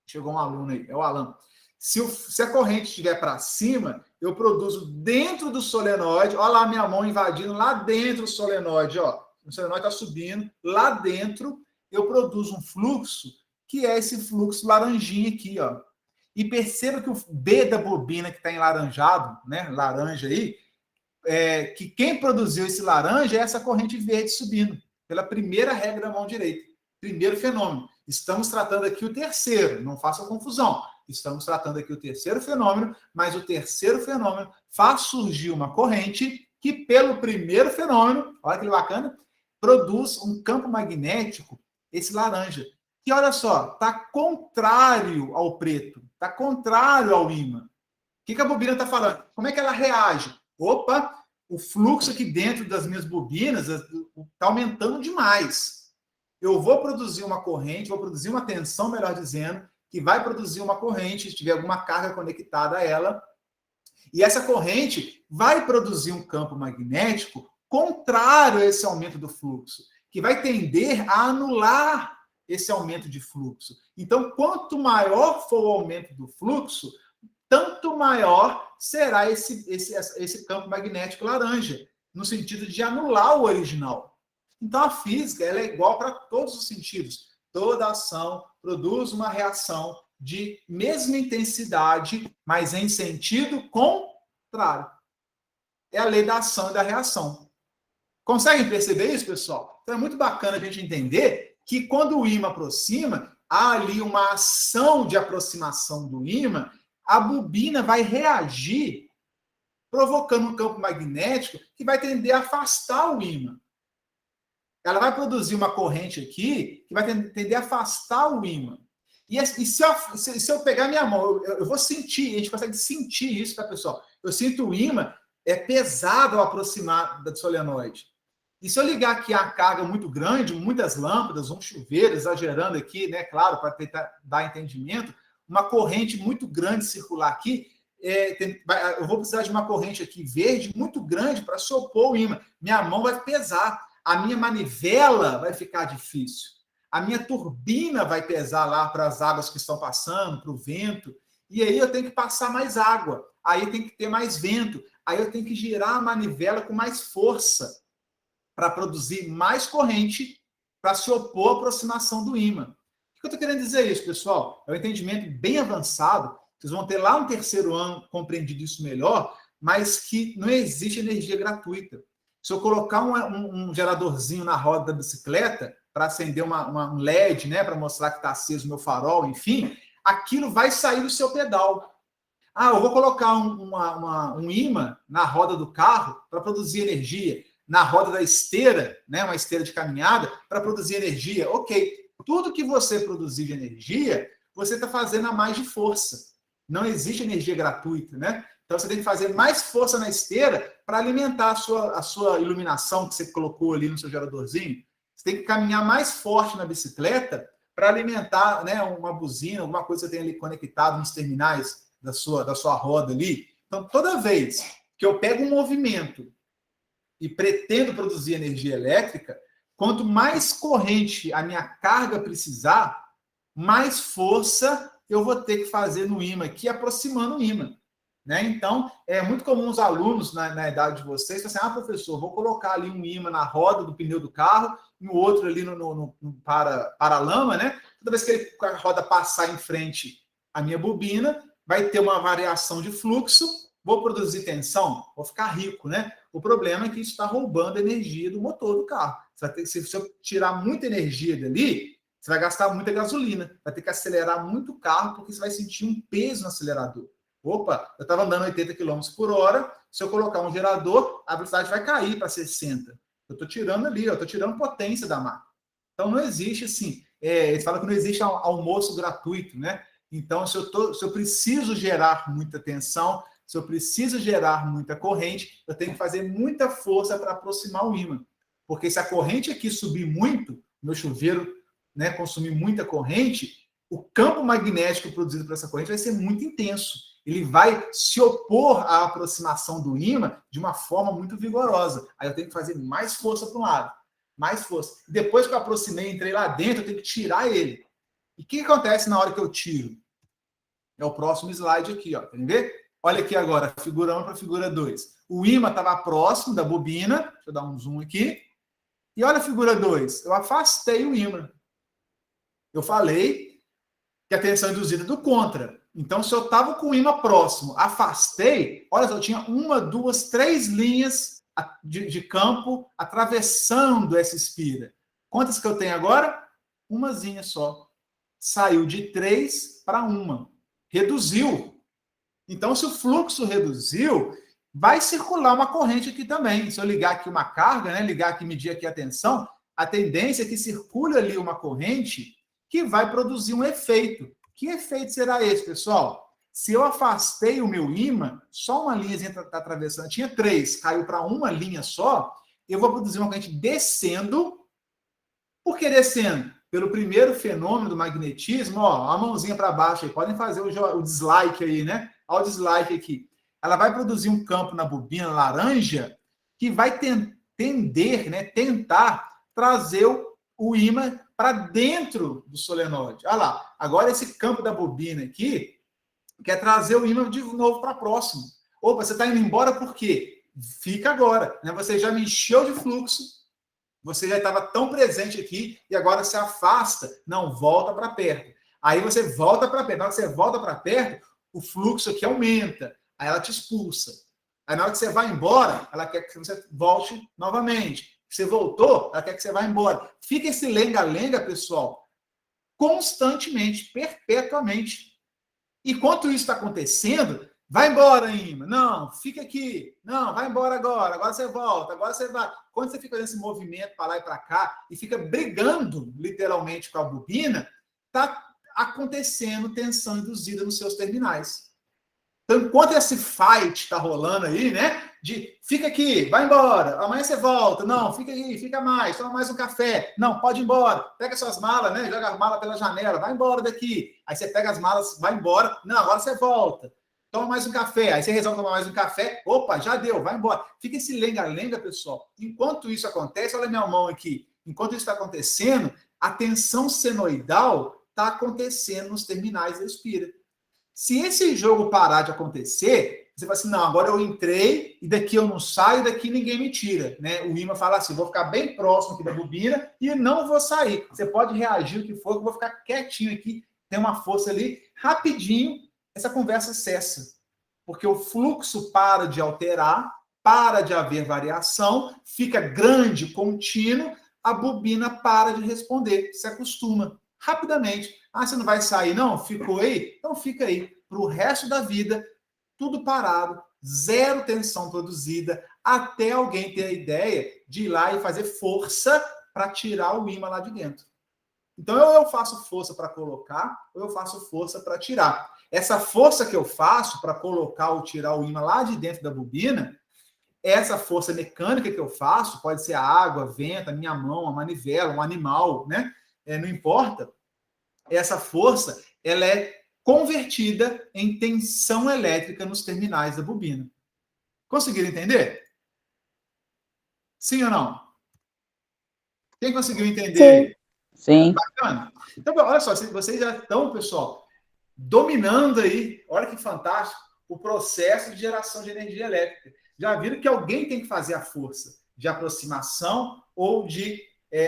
chegou um aluno aí, é o Alan. Se a corrente estiver para cima, eu produzo dentro do solenoide. Olha lá a minha mão invadindo lá dentro do solenoide. Ó. O solenoide está subindo. Lá dentro, eu produzo um fluxo, que é esse fluxo laranjinha aqui. Ó. E perceba que o B da bobina que está em laranjado, né, laranja aí, que quem produziu esse laranja é essa corrente verde subindo, pela primeira regra da mão direita. Primeiro fenômeno. Estamos tratando aqui o terceiro, não faça confusão. Estamos tratando aqui o terceiro fenômeno, mas o terceiro fenômeno faz surgir uma corrente que, pelo primeiro fenômeno, olha que bacana, produz um campo magnético, esse laranja. E olha só, está contrário ao preto, está contrário ao ímã. O que a bobina está falando? Como é que ela reage? Opa, o fluxo aqui dentro das minhas bobinas está aumentando demais. Eu vou produzir uma corrente, vou produzir uma tensão, melhor dizendo, que vai produzir uma corrente, se tiver alguma carga conectada a ela, e essa corrente vai produzir um campo magnético contrário a esse aumento do fluxo, que vai tender a anular esse aumento de fluxo. Então, quanto maior for o aumento do fluxo, tanto maior será esse campo magnético laranja, no sentido de anular o original. Então, a física ela é igual para todos os sentidos. Toda ação produz uma reação de mesma intensidade, mas em sentido contrário. É a lei da ação e da reação. Conseguem perceber isso, pessoal? Então, é muito bacana a gente entender que quando o ímã aproxima, há ali uma ação de aproximação do ímã, a bobina vai reagir, provocando um campo magnético que vai tender a afastar o ímã. Ela vai produzir uma corrente aqui que vai tender a afastar o ímã. E se eu pegar minha mão, eu vou sentir, a gente consegue sentir isso, tá, pessoal? Eu sinto o ímã pesado ao aproximar da solenoide. E se eu ligar aqui a carga muito grande, muitas lâmpadas, um chuveiro, exagerando aqui, né, claro, para tentar dar entendimento, uma corrente muito grande circular aqui, eu vou precisar de uma corrente aqui verde muito grande para se opor ao ímã. Minha mão vai pesar, a minha manivela vai ficar difícil, a minha turbina vai pesar lá para as águas que estão passando, para o vento, e aí eu tenho que passar mais água, aí tem que ter mais vento, aí eu tenho que girar a manivela com mais força para produzir mais corrente para se opor à aproximação do ímã. O que eu estou querendo dizer isso, pessoal? É um entendimento bem avançado, vocês vão ter lá no terceiro ano compreendido isso melhor, mas que não existe energia gratuita. Se eu colocar um geradorzinho na roda da bicicleta para acender um LED, né, para mostrar que está aceso o meu farol, enfim, aquilo vai sair do seu pedal. Ah, eu vou colocar um ímã na roda do carro para produzir energia, na roda da esteira, né, uma esteira de caminhada, para produzir energia. Ok, tudo que você produzir de energia, você está fazendo a mais de força. Não existe energia gratuita, né? Então, você tem que fazer mais força na esteira para alimentar a sua iluminação que você colocou ali no seu geradorzinho. Você tem que caminhar mais forte na bicicleta para alimentar, né, uma buzina, alguma coisa que você tem ali conectado nos terminais da sua roda ali. Então, toda vez que eu pego um movimento e pretendo produzir energia elétrica, quanto mais corrente a minha carga precisar, mais força eu vou ter que fazer no ímã aqui, aproximando o ímã. Né? Então, é muito comum os alunos na idade de vocês falarem assim, professor, vou colocar ali um ímã na roda do pneu do carro e o outro ali no para-lama, né? Toda vez que a roda passar em frente à minha bobina, vai ter uma variação de fluxo, vou produzir tensão, vou ficar rico, né? O problema é que isso está roubando a energia do motor do carro. Se eu tirar muita energia dali, você vai gastar muita gasolina, vai ter que acelerar muito o carro, porque você vai sentir um peso no acelerador. Opa, eu estava andando 80 km por hora, se eu colocar um gerador, a velocidade vai cair para 60. Eu estou tirando ali, eu estou tirando potência da máquina. Então, não existe assim, eles falam que não existe almoço gratuito, né? Então, se eu preciso gerar muita tensão, se eu preciso gerar muita corrente, eu tenho que fazer muita força para aproximar o ímã. Porque se a corrente aqui subir muito, meu chuveiro, né, consumir muita corrente, o campo magnético produzido por essa corrente vai ser muito intenso. Ele vai se opor à aproximação do ímã de uma forma muito vigorosa. Aí eu tenho que fazer mais força para um lado, mais força. Depois que eu aproximei, entrei lá dentro, eu tenho que tirar ele. E o que acontece na hora que eu tiro? É o próximo slide aqui, ó. Quer ver? Olha aqui agora, figura 1 para a figura 2. O ímã estava próximo da bobina. Deixa eu dar um zoom aqui. E olha a figura 2. Eu afastei o ímã. Eu falei que a tensão induzida é do contra. Então, se eu estava com o ímã próximo, afastei, olha só, eu tinha 1, 2, 3 linhas de campo atravessando essa espira. Quantas que eu tenho agora? Umazinha só. Saiu de 3 para 1. Reduziu. Então, se o fluxo reduziu, vai circular uma corrente aqui também. Se eu ligar aqui uma carga, né, ligar aqui, medir aqui a tensão, a tendência é que circule ali uma corrente que vai produzir um efeito. Que efeito será esse, pessoal? Se eu afastei o meu ímã, só uma linha está atravessando, tinha 3, caiu para uma linha só, eu vou produzir uma corrente descendo. Por que descendo? Pelo primeiro fenômeno do magnetismo, ó, a mãozinha para baixo aí, podem fazer o dislike aí, né? Olha o dislike aqui. Ela vai produzir um campo na bobina laranja que vai tender, né, tentar trazer o ímã para dentro do solenoide. Olha lá, agora esse campo da bobina aqui quer trazer o ímã de novo para próximo. Opa, você está indo embora por quê? Fica agora, né? Você já me encheu de fluxo, você já estava tão presente aqui e agora se afasta. Não, volta para perto. Aí você volta para perto. Na hora que você volta para perto, o fluxo aqui aumenta. Aí ela te expulsa. Aí na hora que você vai embora, ela quer que você volte novamente. Você voltou, ela quer que você vá embora. Fica esse lenga-lenga, pessoal, constantemente, perpetuamente. Enquanto isso está acontecendo, vai embora, ímã. Não, fica aqui. Não, vai embora agora. Agora você volta. Agora você vai. Quando você fica nesse movimento para lá e para cá e fica brigando, literalmente, com a bobina, está acontecendo tensão induzida nos seus terminais. Então, enquanto esse fight está rolando aí, né? De fica aqui, vai embora, amanhã você volta. Não, fica aí, fica mais, toma mais um café. Não, pode ir embora. Pega suas malas, né? Joga as malas pela janela, vai embora daqui. Aí você pega as malas, vai embora. Não, agora você volta. Toma mais um café. Aí você resolve tomar mais um café. Opa, já deu, vai embora. Fica esse lenga-lenga, pessoal. Enquanto isso acontece, olha a minha mão aqui. Enquanto isso está acontecendo, a tensão senoidal está acontecendo nos terminais da espira. Se esse jogo parar de acontecer, você fala assim, não, agora eu entrei e daqui eu não saio, daqui ninguém me tira, né? O ímã fala assim, vou ficar bem próximo aqui da bobina e não vou sair. Você pode reagir o que for, eu vou ficar quietinho aqui, tem uma força ali, rapidinho, essa conversa cessa. Porque o fluxo para de alterar, para de haver variação, fica grande, contínuo, a bobina para de responder, se acostuma rapidamente. Ah, você não vai sair, não? Ficou aí? Então fica aí. Para o resto da vida, tudo parado, zero tensão produzida, até alguém ter a ideia de ir lá e fazer força para tirar o ímã lá de dentro. Então, ou eu faço força para colocar, ou eu faço força para tirar. Essa força que eu faço para colocar ou tirar o ímã lá de dentro da bobina, essa força mecânica que eu faço, pode ser a água, vento, a minha mão, a manivela, um animal, né? Não importa. Essa força, ela é convertida em tensão elétrica nos terminais da bobina. Conseguiram entender? Sim ou não? Quem conseguiu entender? Sim. Bacana. Então, olha só, vocês já estão, pessoal, dominando aí, olha que fantástico, o processo de geração de energia elétrica. Já viram que alguém tem que fazer a força de aproximação ou de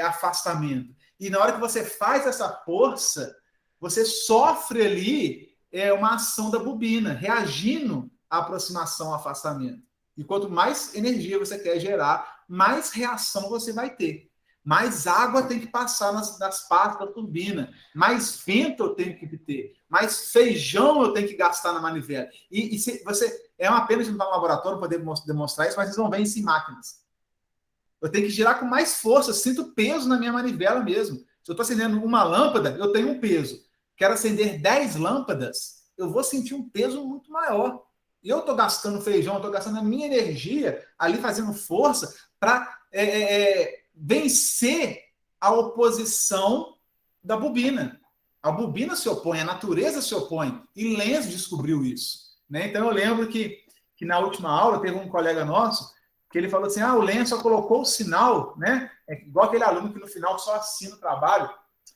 afastamento. E na hora que você faz essa força, você sofre ali uma ação da bobina, reagindo à aproximação, ao afastamento. E quanto mais energia você quer gerar, mais reação você vai ter. Mais água tem que passar nas partes da turbina, mais vento eu tenho que ter, mais feijão eu tenho que gastar na manivela. E se você é uma pena de não estar no laboratório para poder demonstrar isso, mas vocês vão ver isso em máquinas. Eu tenho que girar com mais força, eu sinto peso na minha manivela mesmo. Se eu estou acendendo uma lâmpada, eu tenho um peso. quero acender 10 lâmpadas, eu vou sentir um peso muito maior. E eu estou gastando feijão, estou gastando a minha energia ali fazendo força para vencer a oposição da bobina. A bobina se opõe, a natureza se opõe. E Lenz descobriu isso. Né? Então eu lembro que na última aula teve um colega nosso que ele falou assim, o Lenz só colocou o sinal, né? É igual aquele aluno que no final só assina o trabalho.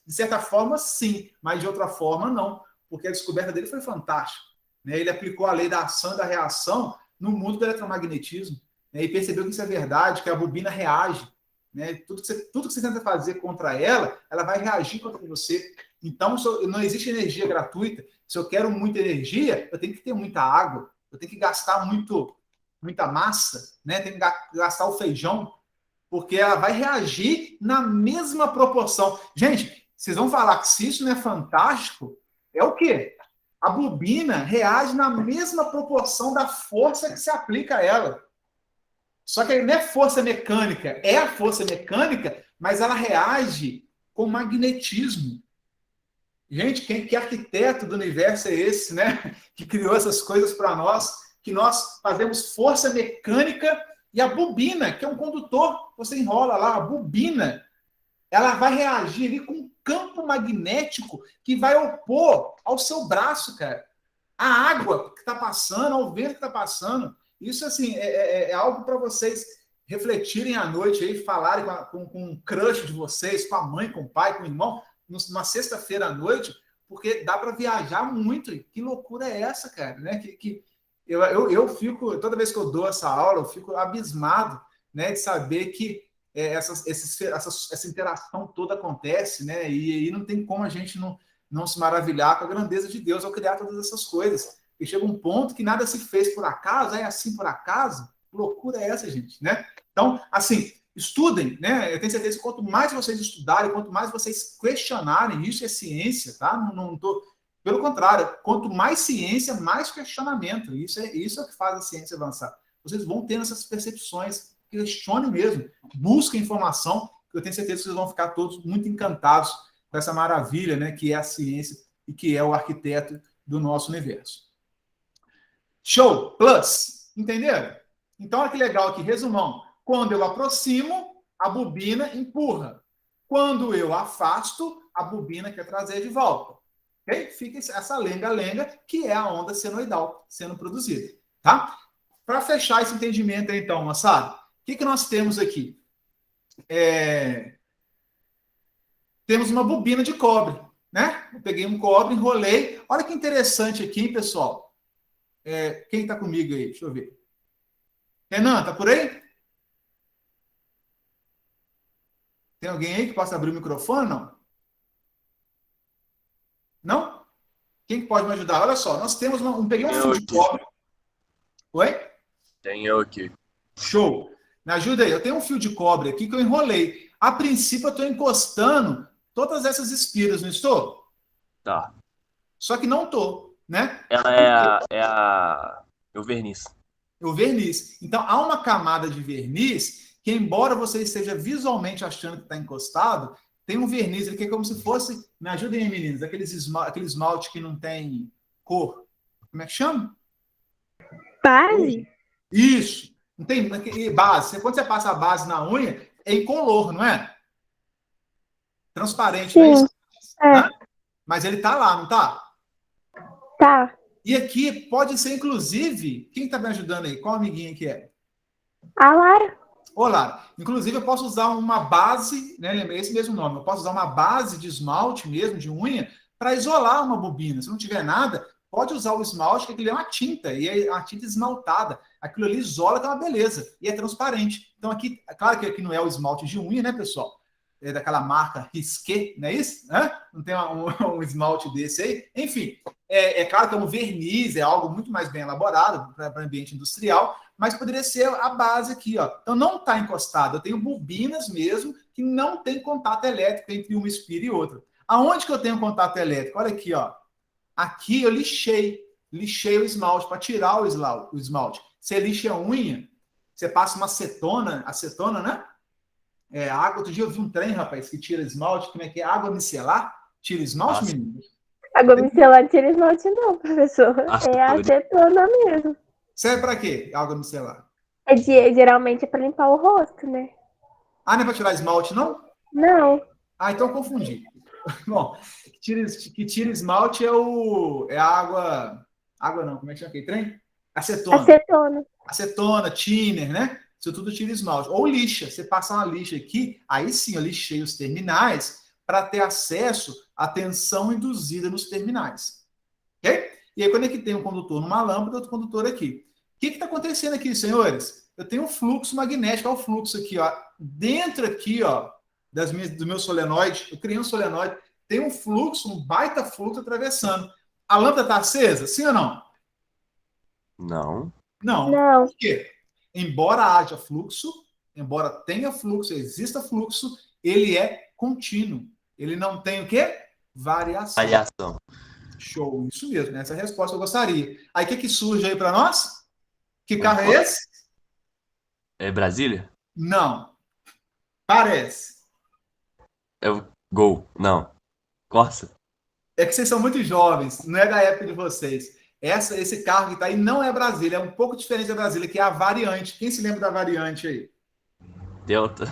De certa forma, sim, mas de outra forma, não. Porque a descoberta dele foi fantástica. Né? Ele aplicou a lei da ação e da reação no mundo do eletromagnetismo. Né? E percebeu que isso é verdade, que a bobina reage. Né? Tudo que você tenta fazer contra ela, ela vai reagir contra você. Então, não existe energia gratuita. Se eu quero muita energia, eu tenho que ter muita água, eu tenho que gastar muita massa, né? Tenho que gastar o feijão, porque ela vai reagir na mesma proporção. Gente, vocês vão falar que se isso não é fantástico, é o quê? A bobina reage na mesma proporção da força que se aplica a ela. Só que não é força mecânica, é a força mecânica, mas ela reage com magnetismo. Gente, que arquiteto do universo é esse, né? Que criou essas coisas para nós, que nós fazemos força mecânica e a bobina, que é um condutor, você enrola lá, a bobina, ela vai reagir ali com um campo magnético que vai opor ao seu braço, cara. A água que está passando, ao vento que está passando. Isso, assim, é algo para vocês refletirem à noite aí, falarem com um crush de vocês, com a mãe, com o pai, com o irmão, numa sexta-feira à noite, porque dá para viajar muito. Que loucura é essa, cara? Né? Eu fico, toda vez que eu dou essa aula, eu fico abismado, né, de saber que essa interação toda acontece, né? E não tem como a gente não se maravilhar com a grandeza de Deus ao criar todas essas coisas. E chega um ponto que nada se fez por acaso, é assim por acaso? Que loucura é essa, gente, né? Então, assim, estudem, né? Eu tenho certeza que quanto mais vocês estudarem, quanto mais vocês questionarem, isso é ciência, tá? Pelo contrário, quanto mais ciência, mais questionamento. Isso é o que faz a ciência avançar. Vocês vão tendo essas percepções, questionem mesmo, busquem informação, que eu tenho certeza que vocês vão ficar todos muito encantados com essa maravilha, né, que é a ciência e que é o arquiteto do nosso universo. Show! Plus! Entenderam? Então, olha que legal aqui, resumão. Quando eu aproximo, a bobina empurra. Quando eu afasto, a bobina quer trazer de volta. Okay? Fica essa lenga-lenga, que é a onda senoidal sendo produzida. Tá? Para fechar esse entendimento, então, moçada, o que nós temos aqui? Temos uma bobina de cobre, né? Eu peguei um cobre, enrolei. Olha que interessante aqui, hein, pessoal? Quem está comigo aí? Deixa eu ver. Renan, tá por aí? Tem alguém aí que possa abrir o microfone, não? Não? Quem que pode me ajudar? Olha só, nós temos peguei um fio de cobre. Oi? Tem eu aqui. Show. Me ajuda aí. Eu tenho um fio de cobre aqui que eu enrolei. A princípio, eu estou encostando todas essas espiras, não estou? Tá. Só que não estou, né? Ela é o verniz. O verniz. Então, há uma camada de verniz que, embora você esteja visualmente achando que está encostado, tem um verniz que é como se fosse... Me ajudem aí, meninos. Aquele esmalte que não tem cor. Como é que chama? Base? Isso. Não tem base. Quando você passa a base na unha, é incolor, não é? Transparente, Sim. não é isso? É. Mas ele tá lá, não tá? Tá. E aqui pode ser, inclusive... Quem tá me ajudando aí? Qual amiguinha que é? A Lara? Olá, inclusive eu posso usar uma base, né? Lembrei esse mesmo nome. Eu posso usar uma base de esmalte mesmo, de unha, para isolar uma bobina. Se não tiver nada, pode usar o esmalte, que aquilo é uma tinta, e é uma tinta esmaltada. Aquilo ali isola, que é uma beleza, e é transparente. Então aqui, é claro que aqui não é o esmalte de unha, né, pessoal? É daquela marca Risqué, não é isso? Não tem um esmalte desse aí? Enfim, é claro que é um verniz, é algo muito mais bem elaborado para ambiente industrial, mas poderia ser a base aqui, ó. Então não está encostado. Eu tenho bobinas mesmo que não tem contato elétrico entre uma espira e outra. Aonde que eu tenho contato elétrico? Olha aqui, ó. Aqui eu lixei o esmalte para tirar o esmalte. Você lixa a unha, você passa uma acetona, né? Água. Outro dia eu vi um trem, rapaz, que tira esmalte. Como é que é? Água micelar? Tira esmalte, menino? Água micelar não tira esmalte não, professor. É Açúcar. acetona mesmo. Serve pra quê? Água micelar. Geralmente é pra limpar o rosto, né? Ah, não é pra tirar esmalte, não? Não, Ah, então eu confundi. Bom, que tira esmalte é a água. Água não, como é que chama aquele trem? Acetona. acetona. Acetona, thinner, né? Isso tudo tira esmalte. Ou lixa. Você passa uma lixa aqui, aí sim eu lixei os terminais para ter acesso à tensão induzida nos terminais. Ok? E aí, quando é que tem um condutor numa lâmpada, outro condutor aqui. O que está acontecendo aqui, senhores? Eu tenho um fluxo magnético, olha o fluxo aqui, ó. Dentro aqui, ó, do meu solenoide, eu criei um solenoide, tem um fluxo, um baita fluxo atravessando. A lâmpada está acesa? Sim ou não? Não. Não. Não. Por quê? Embora haja fluxo, embora tenha fluxo, exista fluxo, ele é contínuo. Ele não tem o quê? Variação. Variação. Show, isso mesmo. Essa é a resposta que eu gostaria. Aí o que surge aí para nós? Que carro é esse? É Brasília? Não. Parece. É o Gol. Não. Corsa? É que vocês são muito jovens, não é da época de vocês. Esse carro que está aí não é Brasília, é um pouco diferente da Brasília, que é a variante. Quem se lembra da variante aí? Delta?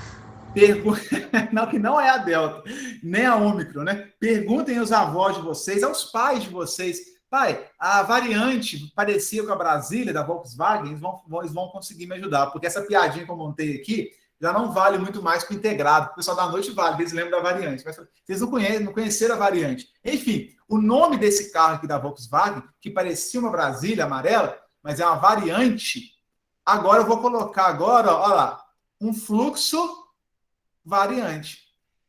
Não, que não é a Delta, nem a Ômicron, né? Perguntem aos avós de vocês, aos pais de vocês. Pai, a variante parecia com a Brasília, da Volkswagen, eles vão conseguir me ajudar, porque essa piadinha que eu montei aqui já não vale muito mais que o integrado. O pessoal da noite vale, eles lembram da variante. Mas vocês não conheceram a variante. Enfim, o nome desse carro aqui da Volkswagen, que parecia uma Brasília amarela, mas é uma variante, agora eu vou colocar agora, ó lá, um fluxo variante.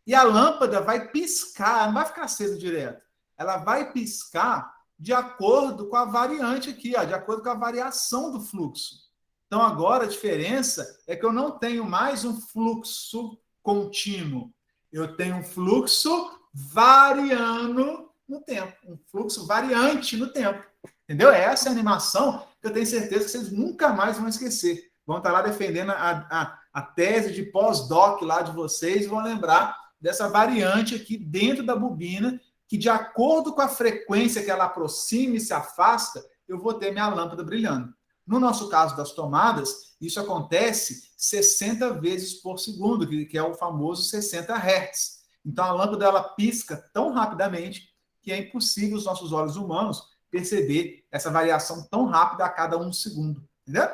E a lâmpada vai piscar, não vai ficar acesa direto. Ela vai piscar de acordo com a variante aqui, ó, de acordo com a variação do fluxo. Então, agora a diferença é que eu não tenho mais um fluxo contínuo. Eu tenho um fluxo variando no tempo. Um fluxo variante no tempo. Entendeu? Essa é a animação que eu tenho certeza que vocês nunca mais vão esquecer. Vão estar lá defendendo a tese de pós-doc lá de vocês e vão lembrar dessa variante aqui dentro da bobina, que de acordo com a frequência que ela aproxima e se afasta, eu vou ter minha lâmpada brilhando. No nosso caso das tomadas, isso acontece 60 vezes por segundo, que é o famoso 60 Hz. Então a lâmpada ela pisca tão rapidamente que é impossível os nossos olhos humanos perceber essa variação tão rápida a cada um segundo. Entendeu?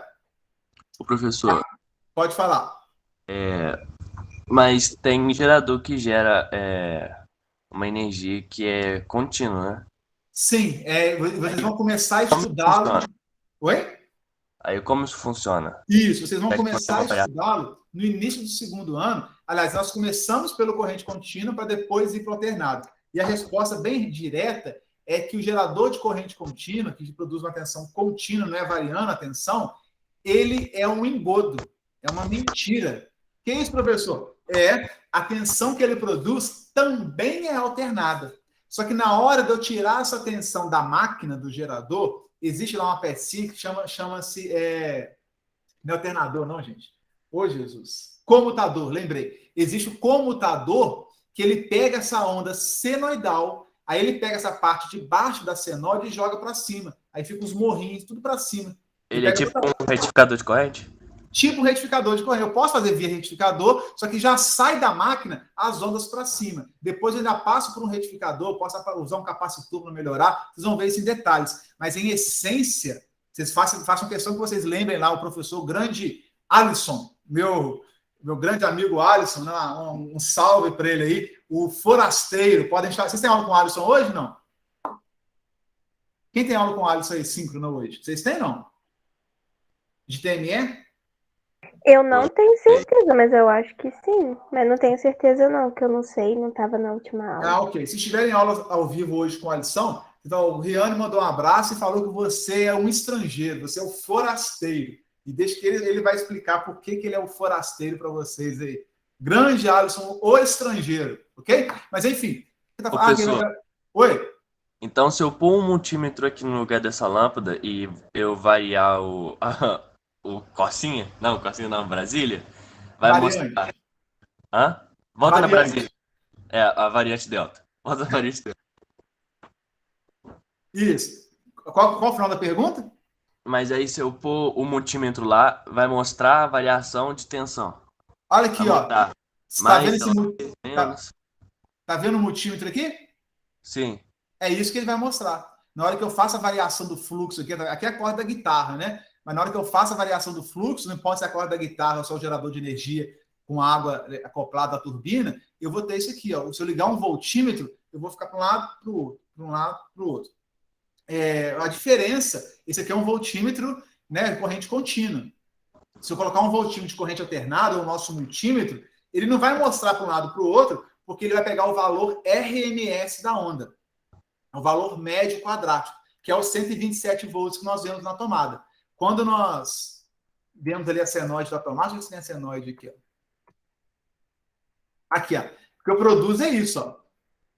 O professor, Pode falar. mas tem gerador que gera uma energia que é contínua, né? Sim, vocês vão começar a Como estudá-lo. funciona? Oi? Aí como isso funciona? Isso, vocês vão É que começar a você vai estudá-lo no início do segundo ano. Aliás, nós começamos pelo corrente contínua para depois ir para o alternado. E a resposta bem direta é que o gerador de corrente contínua, que produz uma tensão contínua, não é variando a tensão, ele é um engodo, é uma mentira. Que isso, professor? A tensão que ele produz também é alternada. Só que na hora de eu tirar essa tensão da máquina, do gerador, existe lá uma pecinha que chama-se... Não é alternador, não, gente. Ô, Jesus. Comutador, lembrei. Existe o comutador que ele pega essa onda senoidal, aí ele pega essa parte de baixo da senoide e joga para cima. Aí fica os morrinhos, tudo para cima. Ele é tipo um retificador de corrente? Tipo um retificador de corrente. Eu posso fazer via retificador, só que já sai da máquina as ondas para cima. Depois eu ainda passo por um retificador, posso usar um capacitor para melhorar. Vocês vão ver isso em detalhes. Mas, em essência, vocês façam questão que vocês lembrem lá o professor grande Alisson, meu grande amigo Alisson, né? Um salve para ele aí, o forasteiro. Podem estar... Vocês têm aula com o Alisson hoje, não? Quem tem aula com o Alisson aí, síncrona hoje? Vocês têm, não? De TME? Eu não tenho certeza, mas eu acho que sim. Mas não tenho certeza não, que eu não sei, não estava na última aula. Ah, ok. Se estiverem aula ao vivo hoje com a Alisson, então o Riane mandou um abraço e falou que você é um estrangeiro, você é o forasteiro. E deixa que ele vai explicar por que ele é o forasteiro para vocês aí. Grande Alisson, o estrangeiro, ok? Mas enfim. Professor, Oi? então se eu pôr um multímetro aqui no lugar dessa lâmpada e eu variar o Corsinha? Não, Corsinha não, Brasília. Vai Variante. mostrar. Volta na Variante. Brasília. A variante Delta. Volta na variante Delta. Isso. Qual o final da pergunta? Mas aí, se eu pôr o multímetro lá, vai mostrar a variação de tensão. Olha aqui, Vai ó. mudar Você tá vendo mais, tá, menos. tá vendo o multímetro aqui? Sim. É isso que ele vai mostrar. Na hora que eu faço a variação do fluxo aqui é a corda da guitarra, né? Mas na hora que eu faço a variação do fluxo, não importa se é a corda da guitarra ou se é o gerador de energia com água acoplada à turbina, eu vou ter isso aqui, ó. Se eu ligar um voltímetro, eu vou ficar para um lado, para o outro, para um lado, para o outro. A diferença, esse aqui é um voltímetro, né, corrente contínua. Se eu colocar um voltímetro de corrente alternada, ou o nosso multímetro, ele não vai mostrar para um lado para o outro, porque ele vai pegar o valor RMS da onda, o valor médio quadrático, que é os 127 volts que nós vemos na tomada. Quando nós vemos ali a senoide da tomada, deixa eu ver se tem a senoide aqui, ó. Aqui, ó. O que eu produzo é isso, ó.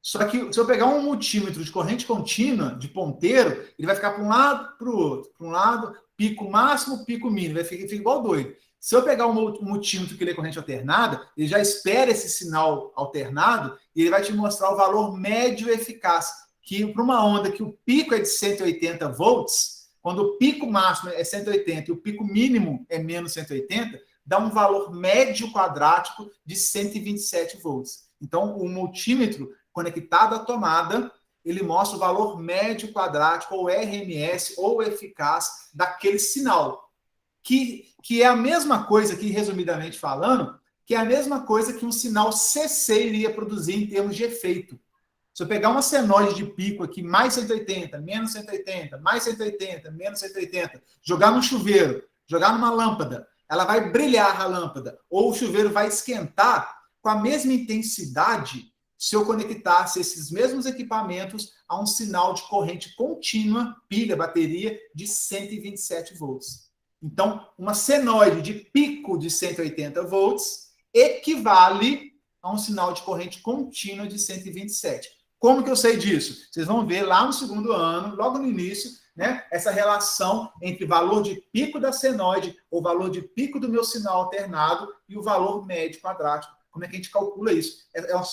Só que se eu pegar um multímetro de corrente contínua, de ponteiro, ele vai ficar para um lado, para o outro. Para um lado, pico máximo, pico mínimo. Vai ficar igual doido. Se eu pegar um multímetro que ele é corrente alternada, ele já espera esse sinal alternado e ele vai te mostrar o valor médio eficaz. Que para uma onda que o pico é de 180 volts, quando o pico máximo é 180 e o pico mínimo é menos 180, dá um valor médio quadrático de 127 volts. Então, o multímetro conectado à tomada, ele mostra o valor médio quadrático, ou RMS, ou eficaz, daquele sinal. Que é a mesma coisa que, resumidamente falando, que é a mesma coisa que um sinal CC iria produzir em termos de efeito. Se eu pegar uma senoide de pico aqui, mais 180, menos 180, mais 180, menos 180, jogar no chuveiro, jogar numa lâmpada, ela vai brilhar a lâmpada, ou o chuveiro vai esquentar com a mesma intensidade se eu conectasse esses mesmos equipamentos a um sinal de corrente contínua, pilha, bateria, de 127 volts. Então, uma senoide de pico de 180 volts equivale a um sinal de corrente contínua de 127. Como que eu sei disso? Vocês vão ver lá no segundo ano, logo no início, né, essa relação entre valor de pico da senoide, ou valor de pico do meu sinal alternado, e o valor médio quadrático. Como é que a gente calcula isso?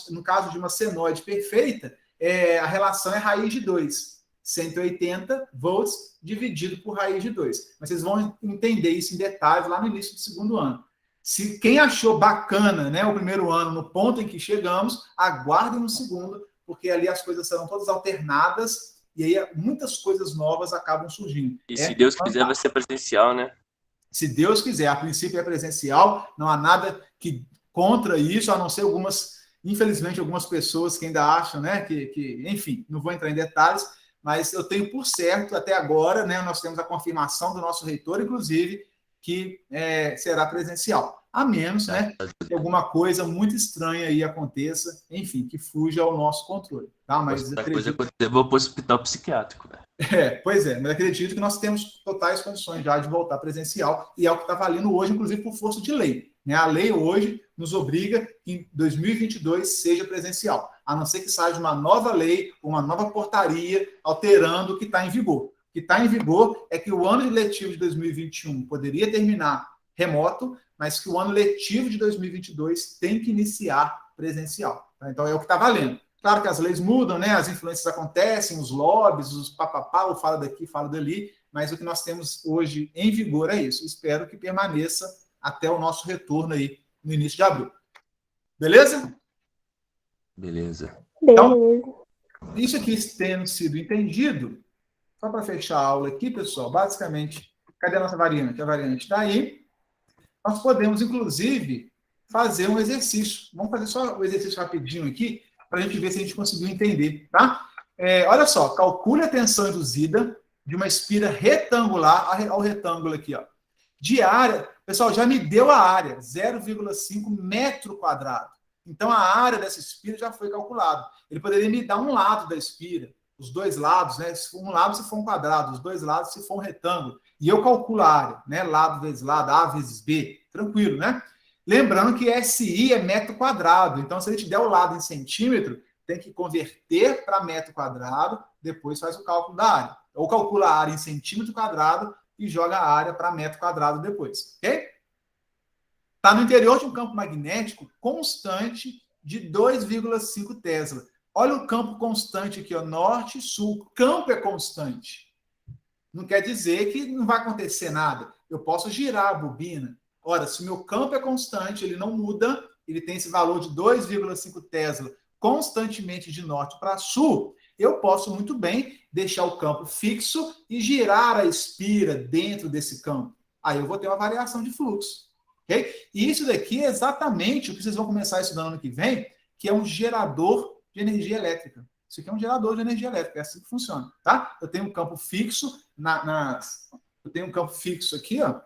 No caso de uma senoide perfeita, a relação é raiz de 2. 180 volts dividido por raiz de 2. Mas vocês vão entender isso em detalhes lá no início do segundo ano. Se quem achou bacana, né, o primeiro ano, no ponto em que chegamos, aguardem no segundo, porque ali as coisas serão todas alternadas e aí muitas coisas novas acabam surgindo. E se Deus quiser, vai ser presencial, né? Se Deus quiser, a princípio é presencial, não há nada que contra isso, a não ser infelizmente, algumas pessoas que ainda acham, né, que enfim, não vou entrar em detalhes, mas eu tenho por certo, até agora, né, nós temos a confirmação do nosso reitor, inclusive, que será presencial. A menos, né, que alguma coisa muito estranha aí aconteça, enfim, que fuja ao nosso controle. Tá? Mas acredito... eu vou para o hospital psiquiátrico. Né? Pois é, mas acredito que nós temos totais condições já de voltar presencial, e é o que está valendo hoje, inclusive por força de lei. Né? A lei hoje nos obriga que em 2022 seja presencial, a não ser que saia uma nova lei, uma nova portaria alterando o que está em vigor. O que está em vigor é que o ano letivo de 2021 poderia terminar remoto, mas que o ano letivo de 2022 tem que iniciar presencial. Tá? Então é o que está valendo. Claro que as leis mudam, né? As influências acontecem, os lobbies, os papapá, o fala daqui, fala dali, mas o que nós temos hoje em vigor é isso. Espero que permaneça até o nosso retorno aí no início de abril. Beleza? Beleza. Então, isso aqui tendo sido entendido, só para fechar a aula aqui, pessoal, basicamente, cadê a nossa variante? A variante está aí. Nós podemos, inclusive, fazer um exercício. Vamos fazer só o exercício rapidinho aqui, para a gente ver se a gente conseguiu entender, tá? Olha só, calcule a tensão induzida de uma espira retangular, olha o retângulo aqui, ó, de área, pessoal, já me deu a área, 0,5 metro quadrado. Então, a área dessa espira já foi calculada. Ele poderia me dar um lado da espira, os dois lados, né? Um lado se for um quadrado, os dois lados se for um retângulo. E eu calculo a área, né? Lado vezes lado, A vezes B, tranquilo, né? Lembrando que SI é metro quadrado, então se ele te der o lado em centímetro, tem que converter para metro quadrado, depois faz o cálculo da área. Ou calcula a área em centímetro quadrado e joga a área para metro quadrado depois, ok? Está no interior de um campo magnético constante de 2,5 Tesla. Olha o campo constante aqui, ó, norte e sul. O campo é constante. Não quer dizer que não vai acontecer nada. Eu posso girar a bobina. Ora, se o meu campo é constante, ele não muda, ele tem esse valor de 2,5 Tesla constantemente de norte para sul, eu posso muito bem deixar o campo fixo e girar a espira dentro desse campo. Aí eu vou ter uma variação de fluxo. Okay? E isso daqui é exatamente o que vocês vão começar estudando ano que vem, que é um gerador de energia elétrica. Isso aqui é um gerador de energia elétrica, é assim que funciona, tá? Eu tenho um campo fixo eu tenho um campo fixo aqui, ó,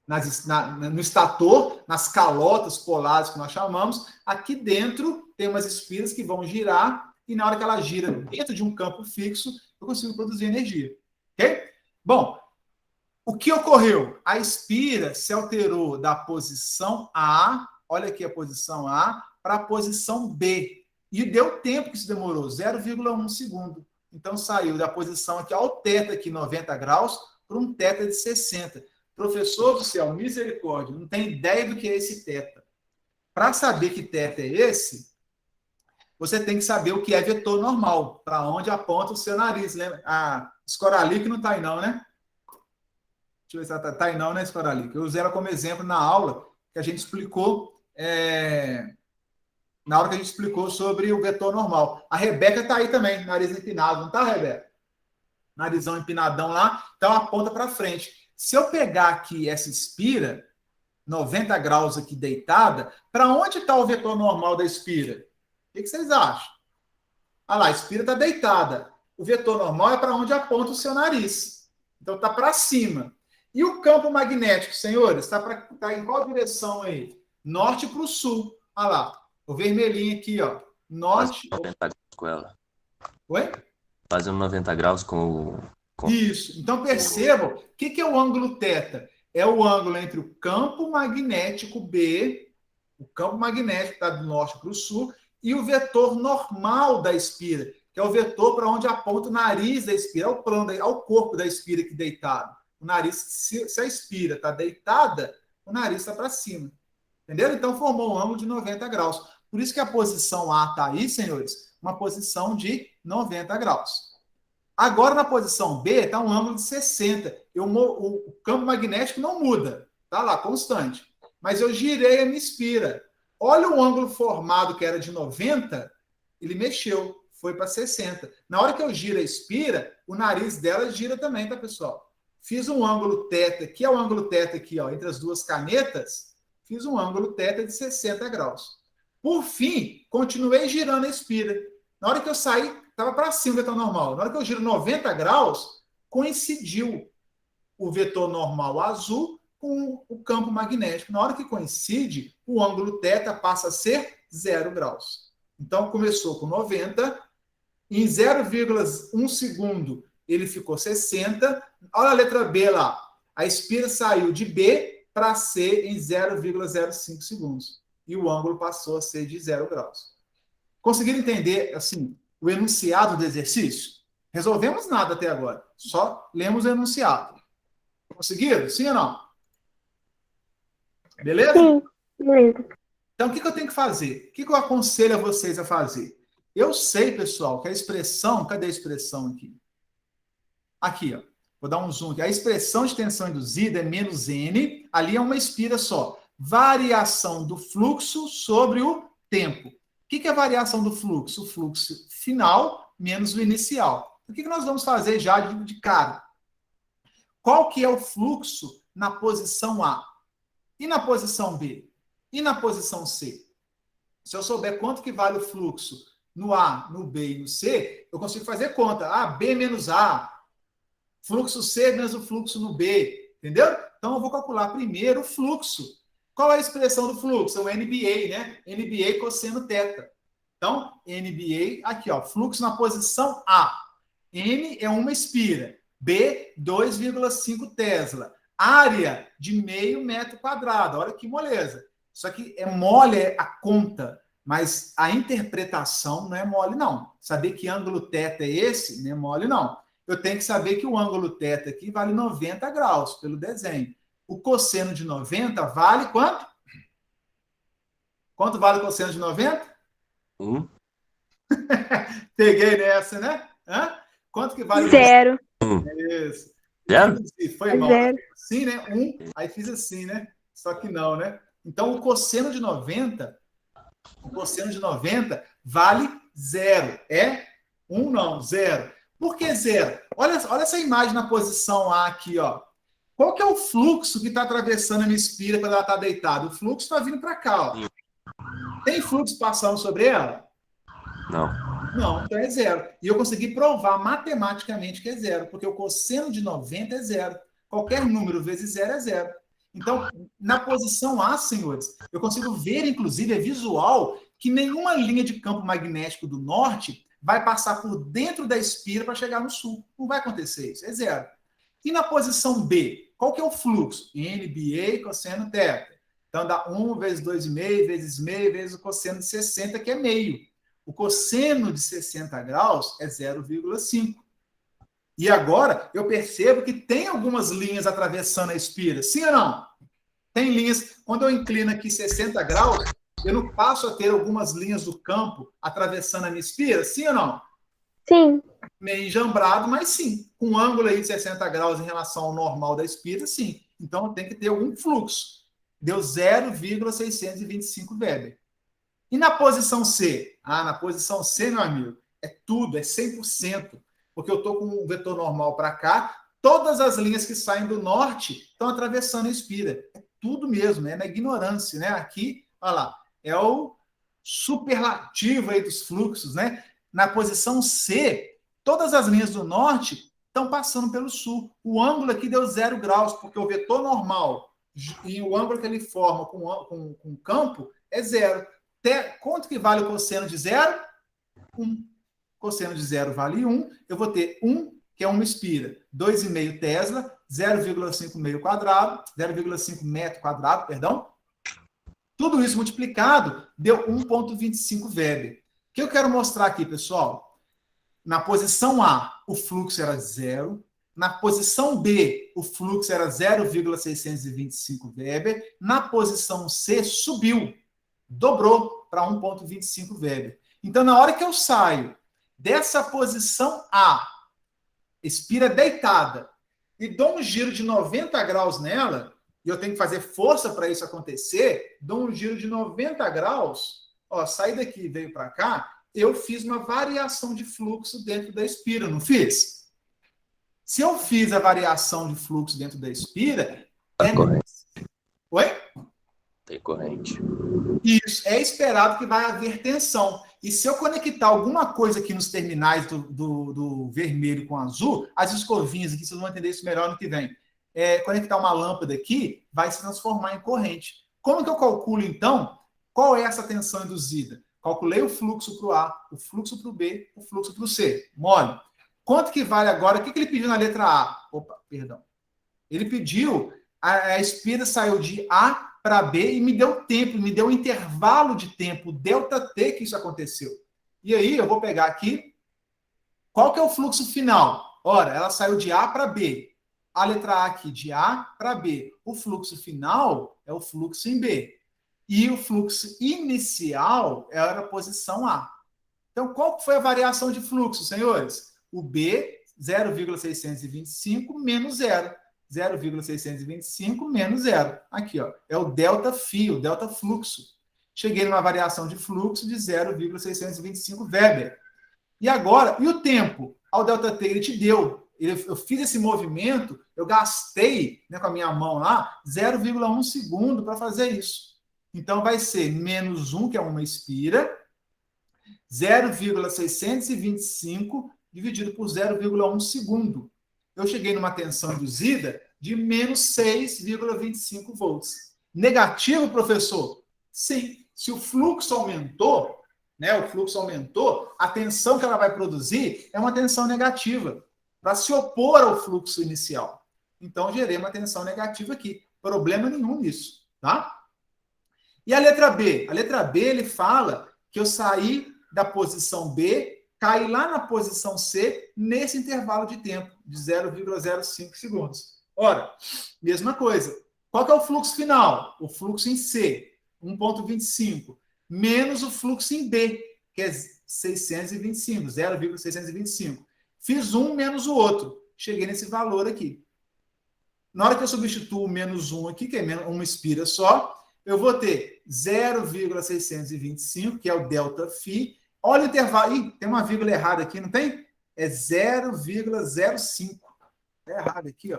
no estator, nas calotas polares que nós chamamos. Aqui dentro tem umas espiras que vão girar e na hora que ela gira dentro de um campo fixo, eu consigo produzir energia, ok? Bom, o que ocorreu? A espira se alterou da posição A, olha aqui a posição A, para a posição B. E deu tempo que isso demorou, 0,1 segundo. Então, saiu da posição aqui ao teta, aqui 90 graus, para um teta de 60. Professor do céu, misericórdia, não tem ideia do que é esse teta. Para saber que teta é esse, você tem que saber o que é vetor normal, para onde aponta o seu nariz. Lembra? A Escorali que não está aí não, né? Deixa eu ver se ela está aí não, né, Escorali? Eu usei ela como exemplo na aula que a gente explicou... Na hora que a gente explicou sobre o vetor normal. A Rebeca está aí também, nariz empinado, não está, Rebeca? Narizão empinadão lá, então aponta para frente. Se eu pegar aqui essa espira, 90 graus aqui deitada, para onde está o vetor normal da espira? O que vocês acham? Olha lá, a espira está deitada. O vetor normal é para onde aponta o seu nariz. Então está para cima. E o campo magnético, senhores, está em qual direção aí? Norte para o sul. Olha lá. O vermelhinho aqui, ó. Norte. Fazendo 90 graus com ela. Oi? Fazendo 90 graus com Isso. Então percebam, o que é o ângulo θ? É o ângulo entre o campo magnético B, o campo magnético está do norte para o sul, e o vetor normal da espira, que é o vetor para onde aponta o nariz da espira, ao plano, ao corpo da espira aqui deitado. O nariz, se a espira está deitada, o nariz está para cima. Entendeu? Então formou um ângulo de 90 graus. Por isso que a posição A está aí, senhores, uma posição de 90 graus. Agora, na posição B, está um ângulo de 60. O campo magnético não muda, está lá, constante. Mas eu girei a minha espira. Olha o ângulo formado, que era de 90, ele mexeu, foi para 60. Na hora que eu giro a espira, o nariz dela gira também, tá, pessoal? Fiz um ângulo θ, que é o ângulo θ aqui, ó, entre as duas canetas, fiz um ângulo θ de 60 graus. Por fim, continuei girando a espira. Na hora que eu saí, estava para cima o vetor normal. Na hora que eu giro 90 graus, coincidiu o vetor normal azul com o campo magnético. Na hora que coincide, o ângulo θ passa a ser 0 graus. Então, começou com 90, em 0,1 segundo ele ficou 60. Olha a letra B lá. A espira saiu de B para C em 0,05 segundos. E o ângulo passou a ser de 0 graus. Conseguiram entender, assim, o enunciado do exercício? Resolvemos nada até agora. Só lemos o enunciado. Conseguiram? Sim ou não? Beleza? Sim, beleza. Então, o que eu tenho que fazer? O que eu aconselho a vocês a fazer? Eu sei, pessoal, que a expressão... Cadê a expressão aqui? Aqui, ó. Vou dar um zoom aqui. A expressão de tensão induzida é menos N. Ali é uma espira só. Variação do fluxo sobre o tempo. O que é a variação do fluxo? O fluxo final menos o inicial. O que nós vamos fazer já de cara? Qual que é o fluxo na posição A? E na posição B? E na posição C? Se eu souber quanto que vale o fluxo no A, no B e no C, eu consigo fazer conta. A, B menos A. Fluxo C menos o fluxo no B. Entendeu? Então, eu vou calcular primeiro o fluxo. Qual é a expressão do fluxo? É o NBA, né? NBA cosseno θ. Então, NBA, aqui, ó, fluxo na posição A. N é uma espira. B, 2,5 Tesla. Área de meio metro quadrado. Olha que moleza. Isso aqui é mole a conta, mas a interpretação não é mole, não. Saber que ângulo θ é esse, não é mole, não. Eu tenho que saber que o ângulo θ aqui vale 90 graus, pelo desenho. O cosseno de 90 vale quanto? Quanto vale o cosseno de 90? 1. Peguei nessa, né? Hã? Quanto que vale? 0. Isso. Zero? Foi mal. Zero. Assim, né? 1, aí fiz assim, né? Só que não, né? Então, o cosseno de 90 vale 0. É 1 não, 0. Por que 0? Olha essa imagem na posição A aqui, ó. Qual que é o fluxo que está atravessando a minha espira quando ela está deitada? O fluxo está vindo para cá, ó. Tem fluxo passando sobre ela? Não. Não, então é 0. E eu consegui provar matematicamente que é 0, porque o cosseno de 90 é 0. Qualquer número vezes 0 é 0. Então, na posição A, senhores, eu consigo ver, inclusive, é visual, que nenhuma linha de campo magnético do norte vai passar por dentro da espira para chegar no sul. Não vai acontecer isso, é 0. E na posição B, qual que é o fluxo? NBA cosseno θ. Então, dá 1 vezes 2,5 vezes meio vezes o cosseno de 60, que é meio. O cosseno de 60 graus é 0,5. E agora eu percebo que tem algumas linhas atravessando a espira. Sim ou não? Tem linhas. Quando eu inclino aqui 60 graus, eu não passo a ter algumas linhas do campo atravessando a minha espira? Sim ou não? Sim. Meio enjambrado, mas sim. Com um ângulo aí de 60 graus em relação ao normal da espira, sim. Então tem que ter algum fluxo. Deu 0,625 Weber. E na posição C? Na posição C, meu amigo, é tudo, é 100%. Porque eu estou com um vetor normal para cá, todas as linhas que saem do norte estão atravessando a espira. É tudo mesmo, é na ignorância, né? Aqui, olha lá, é o superlativo aí dos fluxos, né? Na posição C, todas as linhas do norte estão passando pelo sul. O ângulo aqui deu 0 graus, porque o vetor normal e o ângulo que ele forma com o campo é 0. Quanto que vale o cosseno de 0? 1. Cosseno de 0 vale 1. Eu vou ter 1, que é uma espira, 2,5 Tesla, 0,5 meio quadrado, 0,5 metro quadrado, perdão. Tudo isso multiplicado deu 1,25 Weber. O que eu quero mostrar aqui, pessoal? Na posição A, o fluxo era 0. Na posição B, o fluxo era 0,625 Weber. Na posição C, subiu. Dobrou para 1,25 Weber. Então, na hora que eu saio dessa posição A, espira deitada, e dou um giro de 90 graus nela, e eu tenho que fazer força para isso acontecer, dou um giro de 90 graus, ó, saí daqui e veio para cá, eu fiz uma variação de fluxo dentro da espira, não fiz? Se eu fiz a variação de fluxo dentro da espira... Tá corrente. Oi? Tem corrente. Isso, é esperado que vai haver tensão. E se eu conectar alguma coisa aqui nos terminais do vermelho com azul, as escovinhas aqui, vocês vão entender isso melhor no que vem. Conectar uma lâmpada aqui vai se transformar em corrente. Como que eu calculo, então, qual é essa tensão induzida? Calculei o fluxo para o A, o fluxo para o B, o fluxo para o C. Mole. Quanto que vale agora? O que ele pediu na letra A? Opa, perdão. Ele pediu, a espira saiu de A para B e me deu tempo, me deu um intervalo de tempo, ΔT, que isso aconteceu. E aí, eu vou pegar aqui, qual que é o fluxo final? Ora, ela saiu de A para B. A letra A aqui, de A para B. O fluxo final é o fluxo em B. E o fluxo inicial era a posição A. Então, qual foi a variação de fluxo, senhores? O B, 0,625 menos 0. 0,625 menos 0. Aqui, ó, é o ΔΦ, o delta fluxo. Cheguei numa variação de fluxo de 0,625 Weber. E agora, e o tempo? O ΔT ele te deu. Eu fiz esse movimento, eu gastei, né, com a minha mão lá 0,1 segundo para fazer isso. Então vai ser menos 1, que é uma espira, 0,625 dividido por 0,1 segundo. Eu cheguei numa tensão induzida de menos 6,25 volts. Negativo, professor? Sim. Se o fluxo aumentou, né, a tensão que ela vai produzir é uma tensão negativa, para se opor ao fluxo inicial. Então, gerei uma tensão negativa aqui. Problema nenhum nisso, tá? E a letra B? A letra B, ele fala que eu saí da posição B, caí lá na posição C, nesse intervalo de tempo, de 0,05 segundos. Ora, mesma coisa. Qual que é o fluxo final? O fluxo em C, 1,25, menos o fluxo em B, que é 0,625, 0,625. Fiz um menos o outro. Cheguei nesse valor aqui. Na hora que eu substituo o menos 1 aqui, que é uma espira só, eu vou ter 0,625, que é o ΔΦ. Olha o intervalo. Ih, tem uma vírgula errada aqui, não tem? É 0,05. Está errado aqui, ó.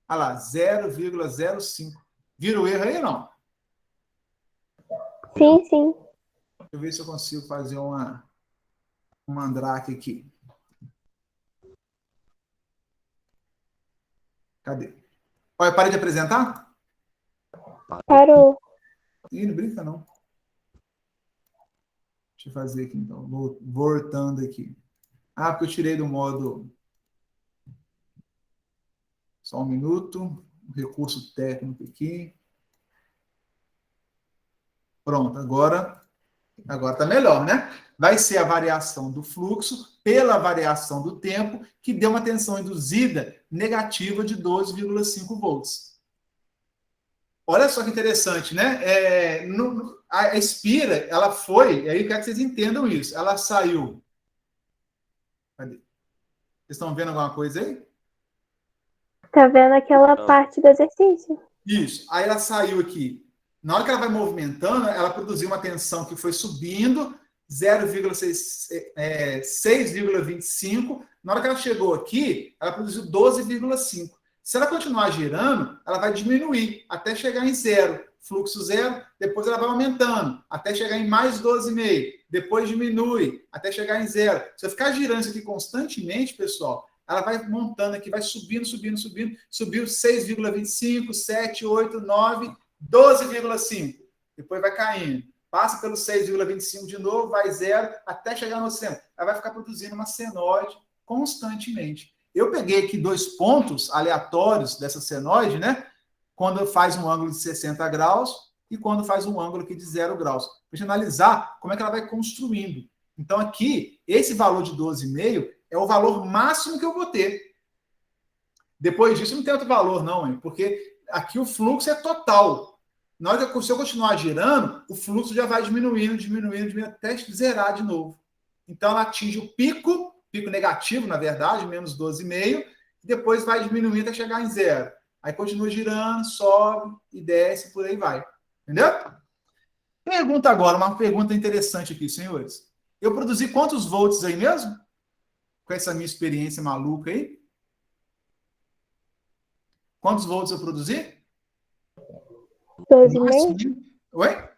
Olha lá, 0,05. Vira o erro aí ou não? Sim, sim. Deixa eu ver se eu consigo fazer um mandrake aqui. Cadê? Olha, eu parei de apresentar? Parou. Ih, não brinca, não. Deixa eu fazer aqui, então. Voltando aqui. Ah, porque eu tirei do modo... Só um minuto. Um recurso técnico aqui. Pronto, agora está melhor, né? Vai ser a variação do fluxo pela variação do tempo, que deu uma tensão induzida negativa de 12,5 volts. Olha só que interessante, né? A espira, ela foi, aí eu quero que vocês entendam isso, ela saiu... Cadê? Vocês estão vendo alguma coisa aí? Tá vendo aquela parte do exercício? Isso. Aí ela saiu aqui. Na hora que ela vai movimentando, ela produziu uma tensão que foi subindo, 6,25. Na hora que ela chegou aqui, ela produziu 12,5. Se ela continuar girando, ela vai diminuir até chegar em zero. Fluxo zero, depois ela vai aumentando, até chegar em mais 12,5. Depois diminui, até chegar em zero. Se eu ficar girando isso aqui constantemente, pessoal, ela vai montando aqui, vai subindo. Subiu 6,25, 7, 8, 9... 12,5. Depois vai caindo. Passa pelo 6,25 de novo, vai zero, até chegar no centro. Ela vai ficar produzindo uma senoide constantemente. Eu peguei aqui 2 pontos aleatórios dessa senoide, né? Quando faz um ângulo de 60 graus e quando faz um ângulo aqui de 0 graus. Para a gente analisar como é que ela vai construindo. Então, aqui, esse valor de 12,5 é o valor máximo que eu vou ter. Depois disso, não tem outro valor, não, hein? Porque aqui o fluxo é total. Na hora que se eu continuar girando, o fluxo já vai diminuindo, até zerar de novo. Então, ela atinge o pico negativo, na verdade, menos 12,5, e depois vai diminuindo até chegar em zero. Aí continua girando, sobe e desce, por aí vai. Entendeu? Pergunta agora, uma pergunta interessante aqui, senhores. Eu produzi quantos volts aí mesmo? Com essa minha experiência maluca aí? Quantos volts eu produzi? 12,5? Oi?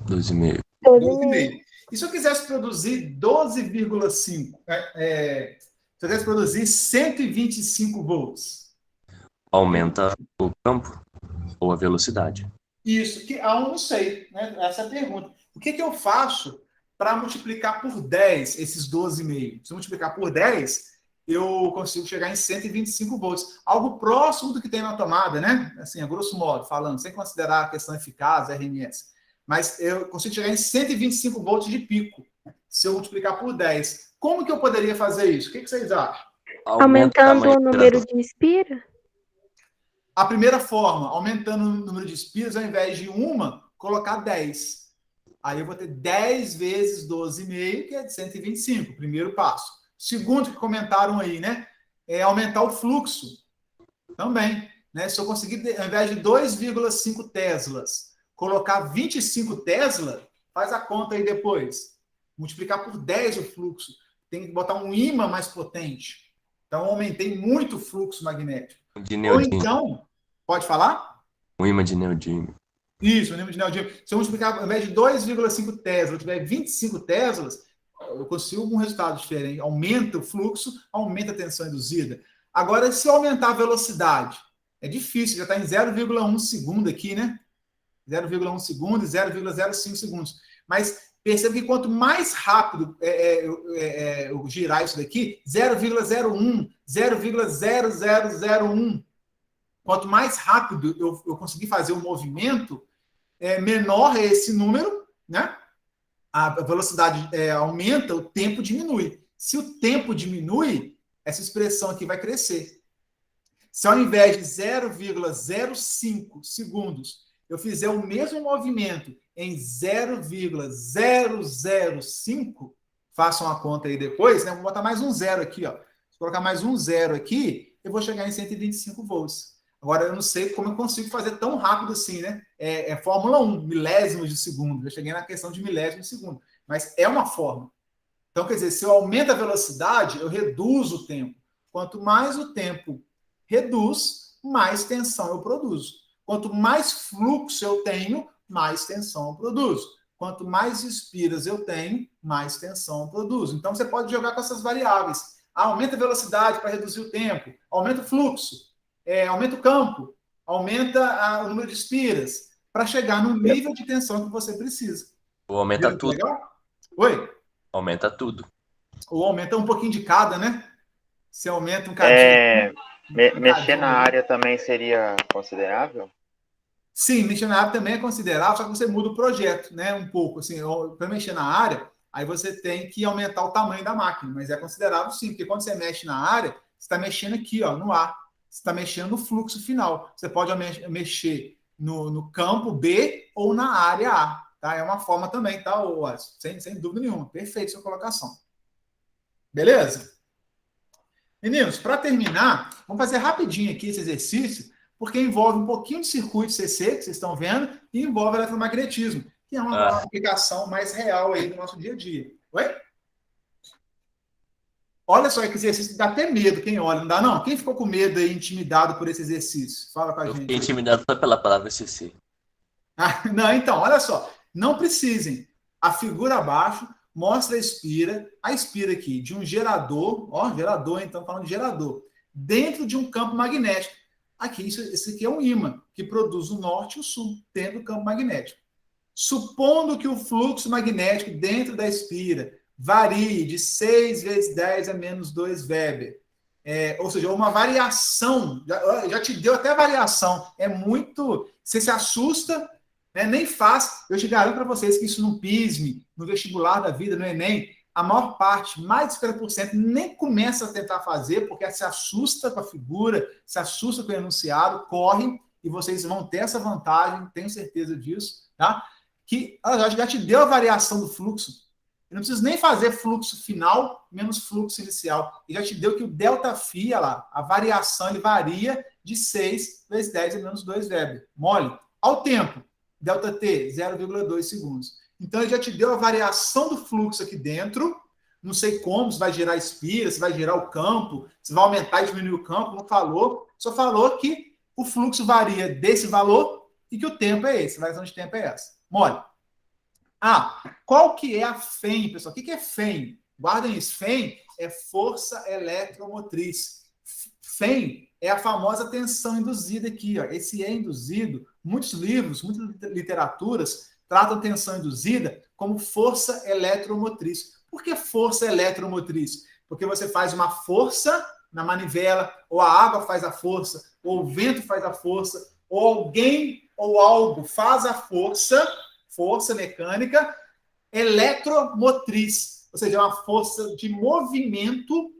12,5. 12,5. E se eu quisesse produzir 12,5? Se eu quisesse produzir 125 volts? Aumenta o campo ou a velocidade? Isso, que eu não sei, né? Essa é a pergunta. O que eu faço para multiplicar por 10 esses 12,5? Se eu multiplicar por 10, eu consigo chegar em 125 volts. Algo próximo do que tem na tomada, né? Assim, a grosso modo, falando, sem considerar a questão eficaz, RMS. Mas eu consigo chegar em 125 volts de pico, se eu multiplicar por 10. Como que eu poderia fazer isso? O que vocês acham? Aumentando o número de espira? A primeira forma, aumentando o número de espiras, ao invés de uma, colocar 10. Aí eu vou ter 10 vezes 12,5, que é de 125, primeiro passo. Segundo que comentaram aí, né? É aumentar o fluxo também. Né? Se eu conseguir, ao invés de 2,5 teslas, colocar 25 teslas, faz a conta aí depois. Multiplicar por 10 o fluxo. Tem que botar um ímã mais potente. Então, eu aumentei muito o fluxo magnético. De Ou neodímio. então, pode falar? Um ímã de neodímio. Isso, o ímã de neodímio. Se eu multiplicar, ao invés de 2,5 teslas, eu tiver 25 teslas, eu consigo um resultado diferente. Aumenta o fluxo, aumenta a tensão induzida. Agora, se eu aumentar a velocidade, é difícil, já está em 0,1 segundo aqui, né? 0,1 segundo e 0,05 segundos. Mas perceba que quanto mais rápido eu girar isso daqui, 0,01, 0,0001, quanto mais rápido eu conseguir fazer o movimento, menor é esse número, né? A velocidade aumenta, o tempo diminui. Se o tempo diminui, essa expressão aqui vai crescer. Se ao invés de 0,05 segundos eu fizer o mesmo movimento em 0,005, façam a conta aí depois, né? Vou botar mais um zero aqui, ó. Se colocar mais um zero aqui, eu vou chegar em 125 volts. Agora, eu não sei como eu consigo fazer tão rápido assim, né? É Fórmula 1, milésimos de segundo. Eu cheguei na questão de milésimos de segundo. Mas é uma forma. Então, quer dizer, se eu aumento a velocidade, eu reduzo o tempo. Quanto mais o tempo reduz, mais tensão eu produzo. Quanto mais fluxo eu tenho, mais tensão eu produzo. Quanto mais espiras eu tenho, mais tensão eu produzo. Então, você pode jogar com essas variáveis. Aumenta a velocidade para reduzir o tempo, aumenta o fluxo, aumenta o campo, aumenta o número de espiras, para chegar no nível de tensão que você precisa. Ou aumenta tudo. Legal? Oi? Aumenta tudo. Ou aumenta um pouquinho de cada, né? Você aumenta um cadinho. Mexer na área também seria considerável? Sim, mexer na área também é considerável, só que você muda o projeto, né? Um pouco, assim, para mexer na área, aí você tem que aumentar o tamanho da máquina, mas é considerável sim, porque quando você mexe na área, você está mexendo aqui, ó, no ar, você está mexendo no fluxo final. Você pode mexer no campo B ou na área A, tá? É uma forma também, tá, Alisson? Sem dúvida nenhuma. Perfeito sua colocação. Beleza? Meninos, para terminar, vamos fazer rapidinho aqui esse exercício, porque envolve um pouquinho de circuito CC, que vocês estão vendo, e envolve eletromagnetismo, que é uma aplicação mais real aí do nosso dia a dia. Oi? Olha só que exercício, dá até medo quem olha, não dá não? Quem ficou com medo aí, intimidado por esse exercício? Fala com a gente. Eu fiquei intimidado só pela palavra CC. Não, então, olha só, não precisem. A figura abaixo mostra a espira aqui de um gerador, ó, gerador, então falando de gerador, dentro de um campo magnético. Aqui, esse aqui é um ímã que produz o norte e o sul dentro do campo magnético. Supondo que o fluxo magnético dentro da espira varie de 6 vezes 10 a menos 2 Weber, ou seja, uma variação, já te deu até variação, é muito, você se assusta, né, nem faz, eu te garanto para vocês que isso no PISME, no vestibular da vida, no Enem, a maior parte, mais de 50%, nem começa a tentar fazer, porque se assusta com a figura, se assusta com o enunciado, corre, e vocês vão ter essa vantagem, tenho certeza disso, tá? Que já te deu a variação do fluxo. Eu não preciso nem fazer fluxo final menos fluxo inicial. E já te deu que o ΔΦ, olha lá, a variação ele varia de 6 vezes 10 a menos 2 Weber. Mole. Ao tempo, ΔT, 0,2 segundos. Então, ele já te deu a variação do fluxo aqui dentro. Não sei como, se vai gerar espira, se vai gerar o campo, se vai aumentar e diminuir o campo, não falou. Só falou que o fluxo varia desse valor e que o tempo é esse, a variação de tempo é essa. Mole. Qual que é a FEM, pessoal? O que é FEM? Guardem isso. FEM é força eletromotriz. FEM é a famosa tensão induzida aqui. Ó. Esse é induzido. Muitos livros, muitas literaturas tratam tensão induzida como força eletromotriz. Por que força eletromotriz? Porque você faz uma força na manivela, ou a água faz a força, ou o vento faz a força, ou alguém ou algo faz a força mecânica eletromotriz, ou seja, é uma força de movimento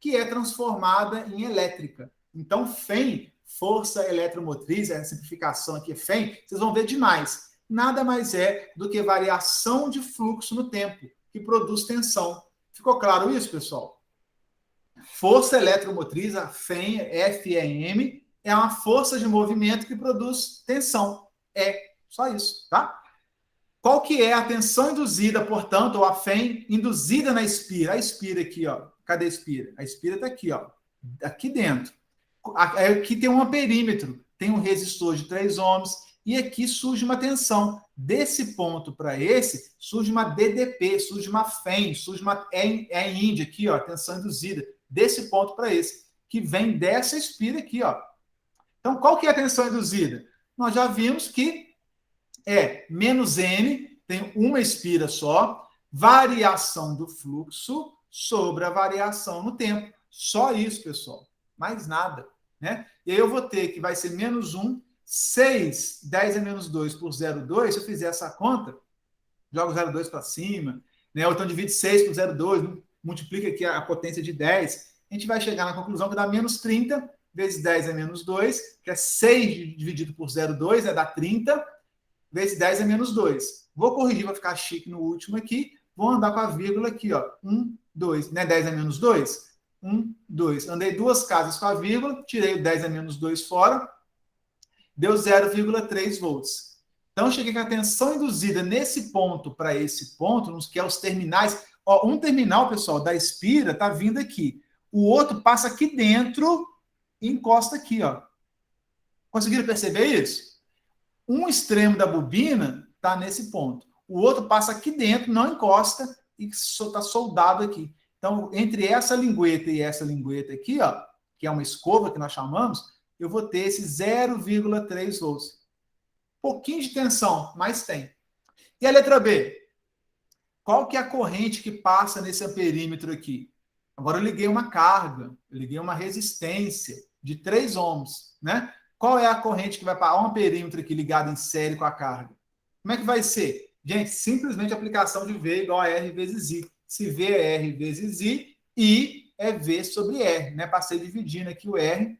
que é transformada em elétrica. Então, FEM, força eletromotriz, a simplificação aqui é FEM, vocês vão ver demais. Nada mais é do que variação de fluxo no tempo, que produz tensão. Ficou claro isso, pessoal? Força eletromotriz, a FEM, F-E-M, é uma força de movimento que produz tensão. É só isso, tá? Qual que é a tensão induzida, portanto, ou a FEM induzida na espira? A espira aqui, ó. Cadê a espira? A espira está aqui, ó. Aqui dentro. Aqui tem um perímetro, tem um resistor de 3 ohms, e aqui surge uma tensão. Desse ponto para esse, surge uma DDP, surge uma FEM, surge uma END aqui, ó, tensão induzida. Desse ponto para esse, que vem dessa espira aqui, ó. Então, qual que é a tensão induzida? Nós já vimos que é menos N, tem uma espira só, variação do fluxo sobre a variação no tempo. Só isso, pessoal. Mais nada, né? E aí eu vou ter que vai ser menos 1, 6, 10 a menos 2 por 0,2. Se eu fizer essa conta, jogo 0,2 para cima, né? Ou então divide 6 por 0,2, multiplica aqui a potência de 10. A gente vai chegar na conclusão que dá menos 30 vezes 10 é menos 2, que é 6 dividido por 0,2, dá 30, vezes 10 é menos 2. Vou corrigir para ficar chique no último aqui. vou andar com a vírgula aqui, ó. 1, 2. Né? 10 é menos 2? 1, 2. Andei 2 casas com a vírgula, tirei o 10 é menos 2 fora, deu 0,3 volts. Então, eu cheguei com a tensão induzida nesse ponto para esse ponto, que é os terminais. Ó, um terminal, pessoal, da espira está vindo aqui. O outro passa aqui dentro e encosta aqui, ó. Conseguiram perceber isso? Um extremo da bobina está nesse ponto. O outro passa aqui dentro, não encosta e está soldado aqui. Então, entre essa lingueta e essa lingueta aqui, ó, que é uma escova que nós chamamos, eu vou ter esse 0,3 volts. Pouquinho de tensão, mas tem. E a letra B? Qual que é a corrente que passa nesse amperímetro aqui? Agora eu liguei uma carga, eu liguei uma resistência de 3 ohms, né? Qual é a corrente que vai para um amperímetro aqui ligado em série com a carga? Como é que vai ser? Gente, simplesmente aplicação de V igual a R vezes I. Se V é R vezes I, I é V sobre R, né? Passei dividindo aqui o R,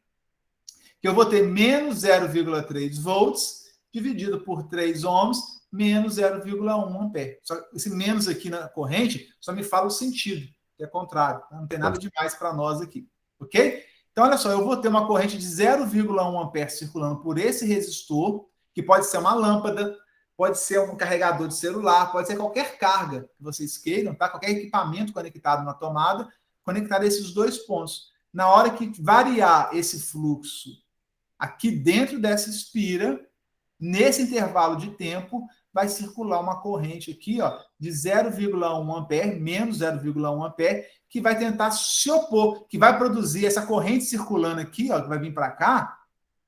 que eu vou ter menos 0,3 volts dividido por 3 ohms, menos 0,1 ampere. Só esse menos aqui na corrente só me fala o sentido, que é contrário. Não tem nada demais para nós aqui, ok? Então, olha só, eu vou ter uma corrente de 0,1 ampere circulando por esse resistor, que pode ser uma lâmpada, pode ser um carregador de celular, pode ser qualquer carga que vocês queiram, tá? Qualquer equipamento conectado na tomada, conectado a esses dois pontos. Na hora que variar esse fluxo aqui dentro dessa espira, nesse intervalo de tempo, vai circular uma corrente aqui, ó, de 0,1 ampere, menos 0,1 ampere, que vai tentar se opor, que vai produzir essa corrente circulando aqui, ó, que vai vir para cá,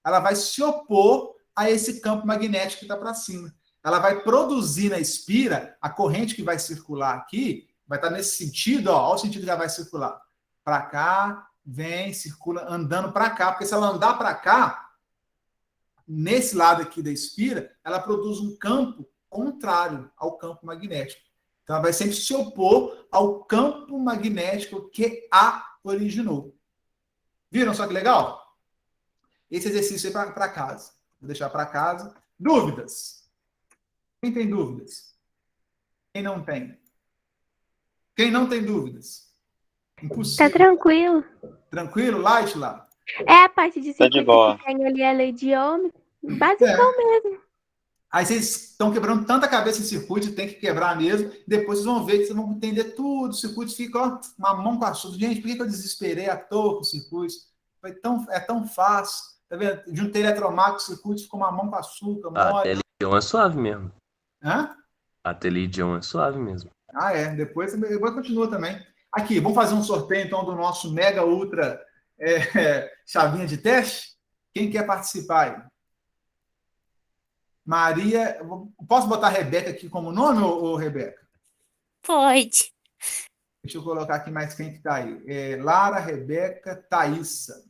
ela vai se opor a esse campo magnético que está para cima. Ela vai produzir na espira, a corrente que vai circular aqui, vai estar nesse sentido, ó, olha o sentido que ela vai circular. Para cá, vem, circula, andando para cá, porque se ela andar para cá, nesse lado aqui da espira, ela produz um campo contrário ao campo magnético. Então, ela vai sempre se opor ao campo magnético que a originou. Viram só que legal? Esse exercício aí para casa. Vou deixar para casa. Dúvidas? Quem tem dúvidas? Quem não tem? Quem não tem dúvidas? Impossível. Tá tranquilo. Tranquilo? Light lá? É a parte de Tá de circuito boa. que tem ali a lei de Ohm. Basicão mesmo. Aí vocês estão quebrando tanta cabeça em circuito, tem que quebrar mesmo. Depois vocês vão ver que vocês vão entender tudo. O circuito fica, ó, uma mão com açúcar. Gente, por que eu desesperei à toa com o circuito? É tão fácil. Tá vendo? Juntei eletromático, o circuito ficou uma mão com açúcar. A Tele-Ion é suave mesmo. Hã? A Tele-Ion é suave mesmo. Ah, é. Depois continua também. Aqui, vamos fazer um sorteio, então, do nosso Mega Ultra chavinha de teste? Quem quer participar aí? Maria, posso botar a Rebeca aqui como nome, ou Rebeca? Pode. Deixa eu colocar aqui mais quem que está aí. Lara, Rebeca, Thaísa.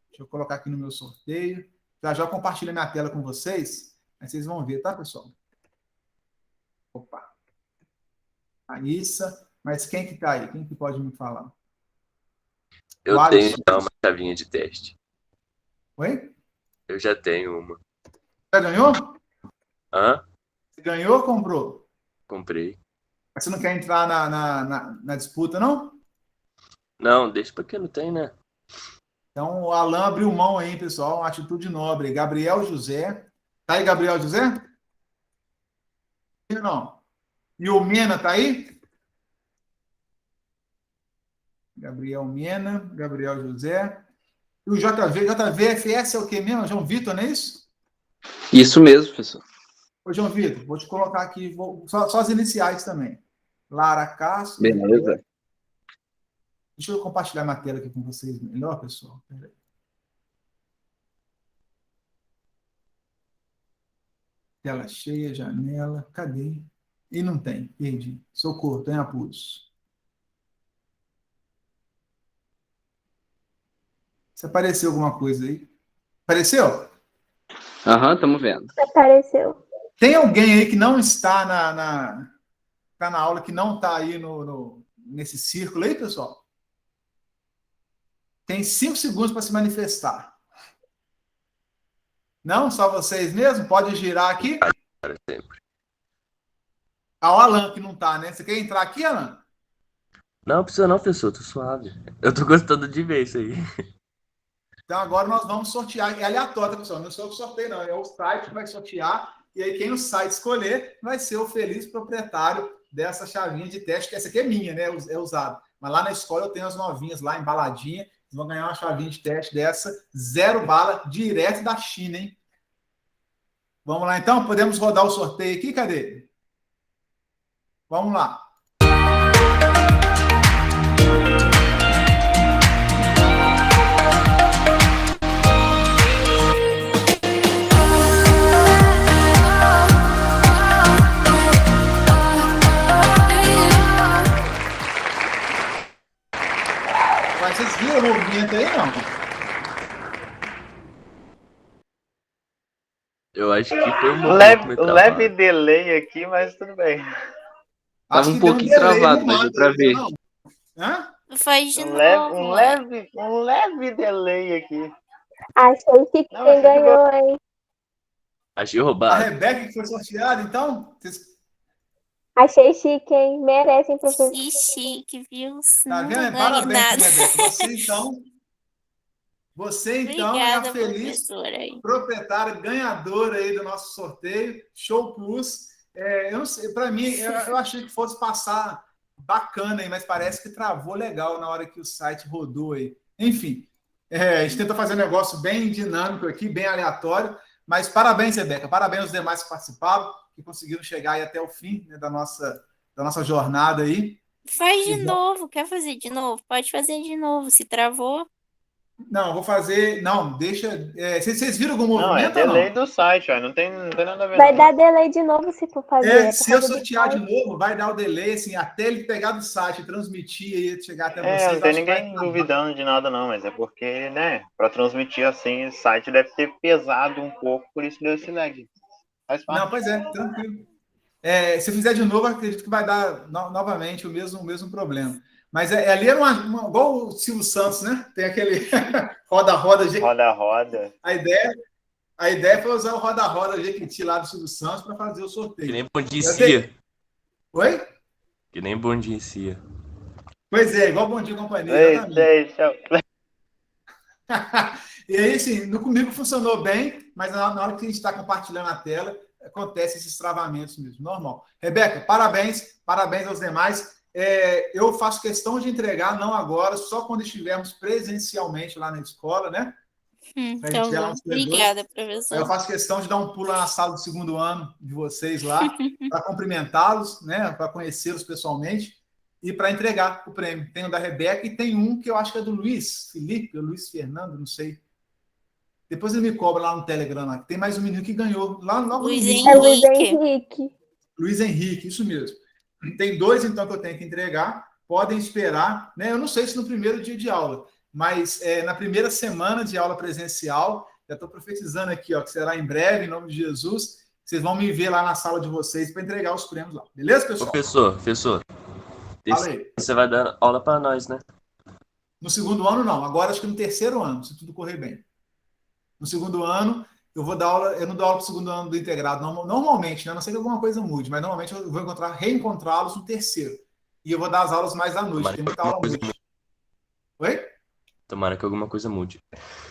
Deixa eu colocar aqui no meu sorteio. Já compartilho minha tela com vocês. Aí vocês vão ver, tá, pessoal? Opa. Thaísa. Mas quem que está aí? Quem que pode me falar? Eu tenho já uma chavinha de teste. Oi? Eu já tenho uma. Já ganhou? Hã? Você ganhou ou comprou? Comprei. Mas você não quer entrar na disputa, não? Não, deixa pra quem não tem, né? Então, o Alan abriu mão aí, pessoal. Uma atitude nobre. Gabriel José. Tá aí, Gabriel José? Não. E o Mena tá aí? Gabriel Mena, Gabriel José. E o JVFS é o quê mesmo? João Vitor, não é isso? Isso mesmo, professor. Ô, João Vitor, vou te colocar aqui, só as iniciais também. Lara Castro. Beleza. Deixa eu compartilhar minha tela aqui com vocês melhor, pessoal. Peraí. Tela cheia, janela. Cadê? E não tem, perdi. Socorro, tem apuros. Se apareceu alguma coisa aí. Apareceu? Aham, estamos vendo. Apareceu. Tem alguém aí que não está tá na aula, que não está aí nesse círculo aí, pessoal? Tem 5 segundos para se manifestar. Não? Só vocês mesmo? Pode girar aqui? Para sempre. Ah, o Alan que não tá, né? Você quer entrar aqui, Alan? Não precisa não, professor, tô suave. Eu tô gostando de ver isso aí. Então agora nós vamos sortear. É aleatório, pessoal. Não sou eu que sorteio, não. É o site que vai sortear. E aí quem o site escolher vai ser o feliz proprietário dessa chavinha de teste, que essa aqui é minha, né? É usada. Mas lá na escola eu tenho as novinhas lá, embaladinha. Vocês vão ganhar uma chavinha de teste dessa, 0 bala, direto da China, hein? Vamos lá, então? Podemos rodar o sorteio aqui? Cadê? Vamos lá. Mas vocês viram o movimento aí, não? Eu acho que foi um movimento Leve, meio leve travado. delay aqui, mas tudo bem. Tava Acho um que deu pouquinho delay travado, no mas deu mando, pra não ver. deu, não? Hã? Faz de Um novo. leve delay aqui. Achei que Não, quem mas fica ganhou, hein? Achei A roubado. Rebeca que foi sorteada, então? Achei chique, hein? Merecem, professor. Que chique, viu? Tá Não vendo? ganhei Parabéns, nada. Rebeca. Você, então, é a Obrigada, feliz professora. proprietária ganhadora aí do nosso sorteio, Show Plus. Eu não sei, para mim, eu achei que fosse passar bacana aí, mas parece que travou legal na hora que o site rodou aí. Enfim, a gente tenta fazer um negócio bem dinâmico aqui, bem aleatório, mas parabéns, Rebeca, parabéns aos demais que participaram, que conseguiram chegar aí até o fim, né, da nossa jornada aí. Faz de novo. Quer fazer de novo? Pode fazer de novo. Se travou. Não, vou fazer. Não, deixa. Vocês viram algum Não, é movimento ou delay não? do site, ó. Não tem nada a ver. Vai Não. dar delay de novo se tu fazer. É por Se eu causa do sortear de site. novo, vai dar o delay, assim, até ele pegar do site, transmitir e chegar até vocês. Não tem Acho que vai ninguém travar. duvidando de nada, não. Mas é porque, né, pra transmitir assim, o site deve ter pesado um pouco, por isso deu esse lag. Faz parte. Não, pois é, tranquilo. Se eu fizer de novo, acredito que vai dar novamente o mesmo problema. Mas ali era igual o Silvio Santos, né? Tem aquele roda-roda. Roda. A ideia foi usar o roda-roda Jequiti lá do Silvio Santos para fazer o sorteio. Que nem Bom Dia e Cia. Oi? Que nem Bom Dia e Cia. Pois é, igual Bom Dia Companhia, exatamente. Deixa. E aí, assim, comigo funcionou bem, mas na hora que a gente está compartilhando a tela, acontece esses travamentos mesmo, normal. Rebeca, parabéns aos demais. Eu faço questão de entregar, não agora, só quando estivermos presencialmente lá na escola, né? Então, obrigada, professor. Aí eu faço questão de dar um pulo na sala do segundo ano de vocês lá, para cumprimentá-los, né? Para conhecê-los pessoalmente e para entregar o prêmio. Tem o da Rebeca e tem um que eu acho que é do Luiz Felipe, ou Luiz Fernando, não sei. Depois ele me cobra lá no Telegram. Lá, que tem mais um menino que ganhou lá logo Luiz no início. É Luiz Henrique. Luiz Henrique, isso mesmo. Tem 2, então, que eu tenho que entregar. Podem esperar, né? Eu não sei se no primeiro dia de aula, mas na primeira semana de aula presencial, já estou profetizando aqui, ó, que será em breve, em nome de Jesus. Vocês vão me ver lá na sala de vocês para entregar os prêmios lá. Beleza, pessoal? Professor. Fala aí. Você vai dar aula para nós, né? No segundo ano, não. Agora, acho que no terceiro ano, se tudo correr bem. No segundo ano, eu vou dar aula. Eu não dou aula para o segundo ano do integrado, normalmente, né? A não sei que alguma coisa mude, mas normalmente eu vou reencontrá-los no terceiro. E eu vou dar as aulas mais à noite. Tem muita aula à noite. Oi? Tomara que alguma coisa mude.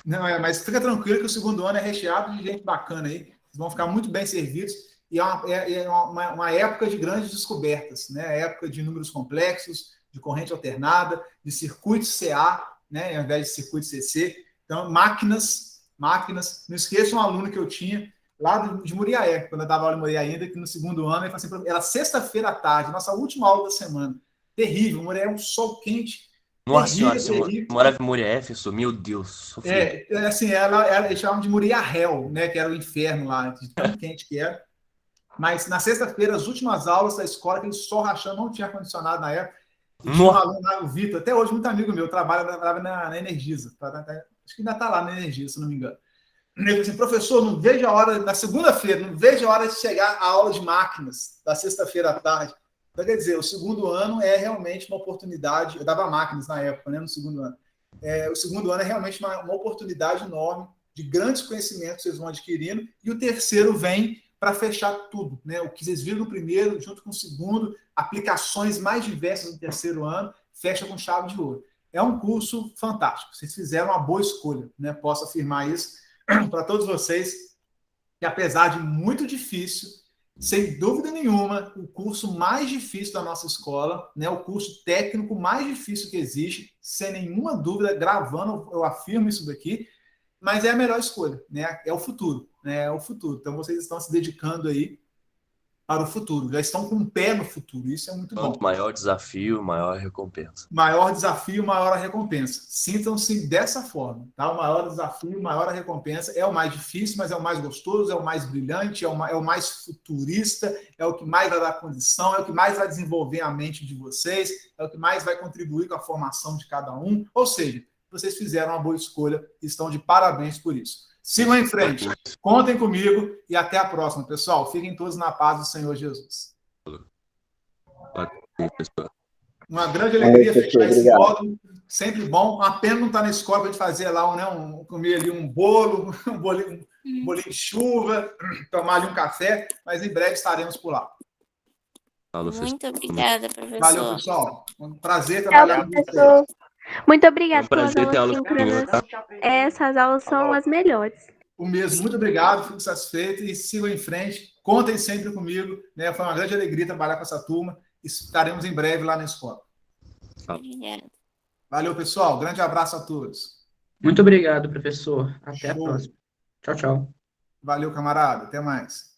Não, mas fica tranquilo que o segundo ano é recheado de gente bacana aí. Vocês vão ficar muito bem servidos. E é uma época de grandes descobertas, né? É época de números complexos, de corrente alternada, de circuitos CA, né? Ao invés de circuitos CC. Então, máquinas. Não esqueça um aluno que eu tinha lá de Muriaé, quando eu dava aula em Muriaé ainda, que no segundo ano ele falou assim, era sexta-feira à tarde, nossa última aula da semana. Terrível, Muriaé é um sol quente. Nossa senhora, terrível. você morava em Muriaé, professor? Meu Deus, sofri. Assim, eles chamavam de Muriahel, né? Que era o inferno lá, de tão quente que era. Mas na sexta-feira, as últimas aulas da escola, aquele sol rachando, não tinha ar-condicionado na época. E tinha um aluno lá, o Vitor, até hoje, muito amigo meu, trabalha na Energisa. Acho que ainda está lá na Energisa, se não me engano. Ele falou assim, professor, não vejo a hora, na segunda-feira, não vejo a hora de chegar a aula de máquinas, da sexta-feira à tarde. Então, quer dizer, o segundo ano é realmente uma oportunidade, eu dava máquinas na época, né, no segundo ano. O segundo ano é realmente uma oportunidade enorme de grandes conhecimentos que vocês vão adquirindo, e o terceiro vem para fechar tudo, né? O que vocês viram no primeiro, junto com o segundo, aplicações mais diversas no terceiro ano, fecha com chave de ouro. É um curso fantástico. Vocês fizeram uma boa escolha, né? Posso afirmar isso para todos vocês, que apesar de muito difícil, sem dúvida nenhuma, o curso mais difícil da nossa escola, né? O curso técnico mais difícil que existe, sem nenhuma dúvida, gravando, eu afirmo isso daqui, mas é a melhor escolha, né? É o futuro, né? É o futuro. Então vocês estão se dedicando aí para o futuro, já estão com um pé no futuro, isso é muito bom. Quanto maior desafio, maior recompensa. Maior desafio, maior a recompensa. Sintam-se dessa forma, tá? O maior desafio, maior a recompensa. É o mais difícil, mas é o mais gostoso, é o mais brilhante, é o mais futurista, é o que mais vai dar condição, é o que mais vai desenvolver a mente de vocês, é o que mais vai contribuir com a formação de cada um. Ou seja, vocês fizeram uma boa escolha e estão de parabéns por isso. Sigam em frente, contem comigo e até a próxima, pessoal. Fiquem todos na paz do Senhor Jesus. Valeu, pessoal. Uma grande alegria fechar esse módulo, sempre bom. Uma pena não estar na escola para a gente fazer lá, né, comer ali um bolo, um bolinho de chuva, tomar ali um café, mas em breve estaremos por lá. Falou, Muito obrigada, professor. Valeu, pessoal. Um prazer Tchau, trabalhar com professor. vocês. Muito obrigada É um prazer pelas ter aulas aula com o senhor, síncronas. Essas aulas são as melhores. O mesmo, muito obrigado, fico satisfeito e sigam em frente. Contem sempre comigo, né? Foi uma grande alegria trabalhar com essa turma. Estaremos em breve lá na escola. Obrigada. Valeu, pessoal. Grande abraço a todos. Muito obrigado, professor. Até a Show. próxima. Tchau, tchau. Valeu, camarada. Até mais.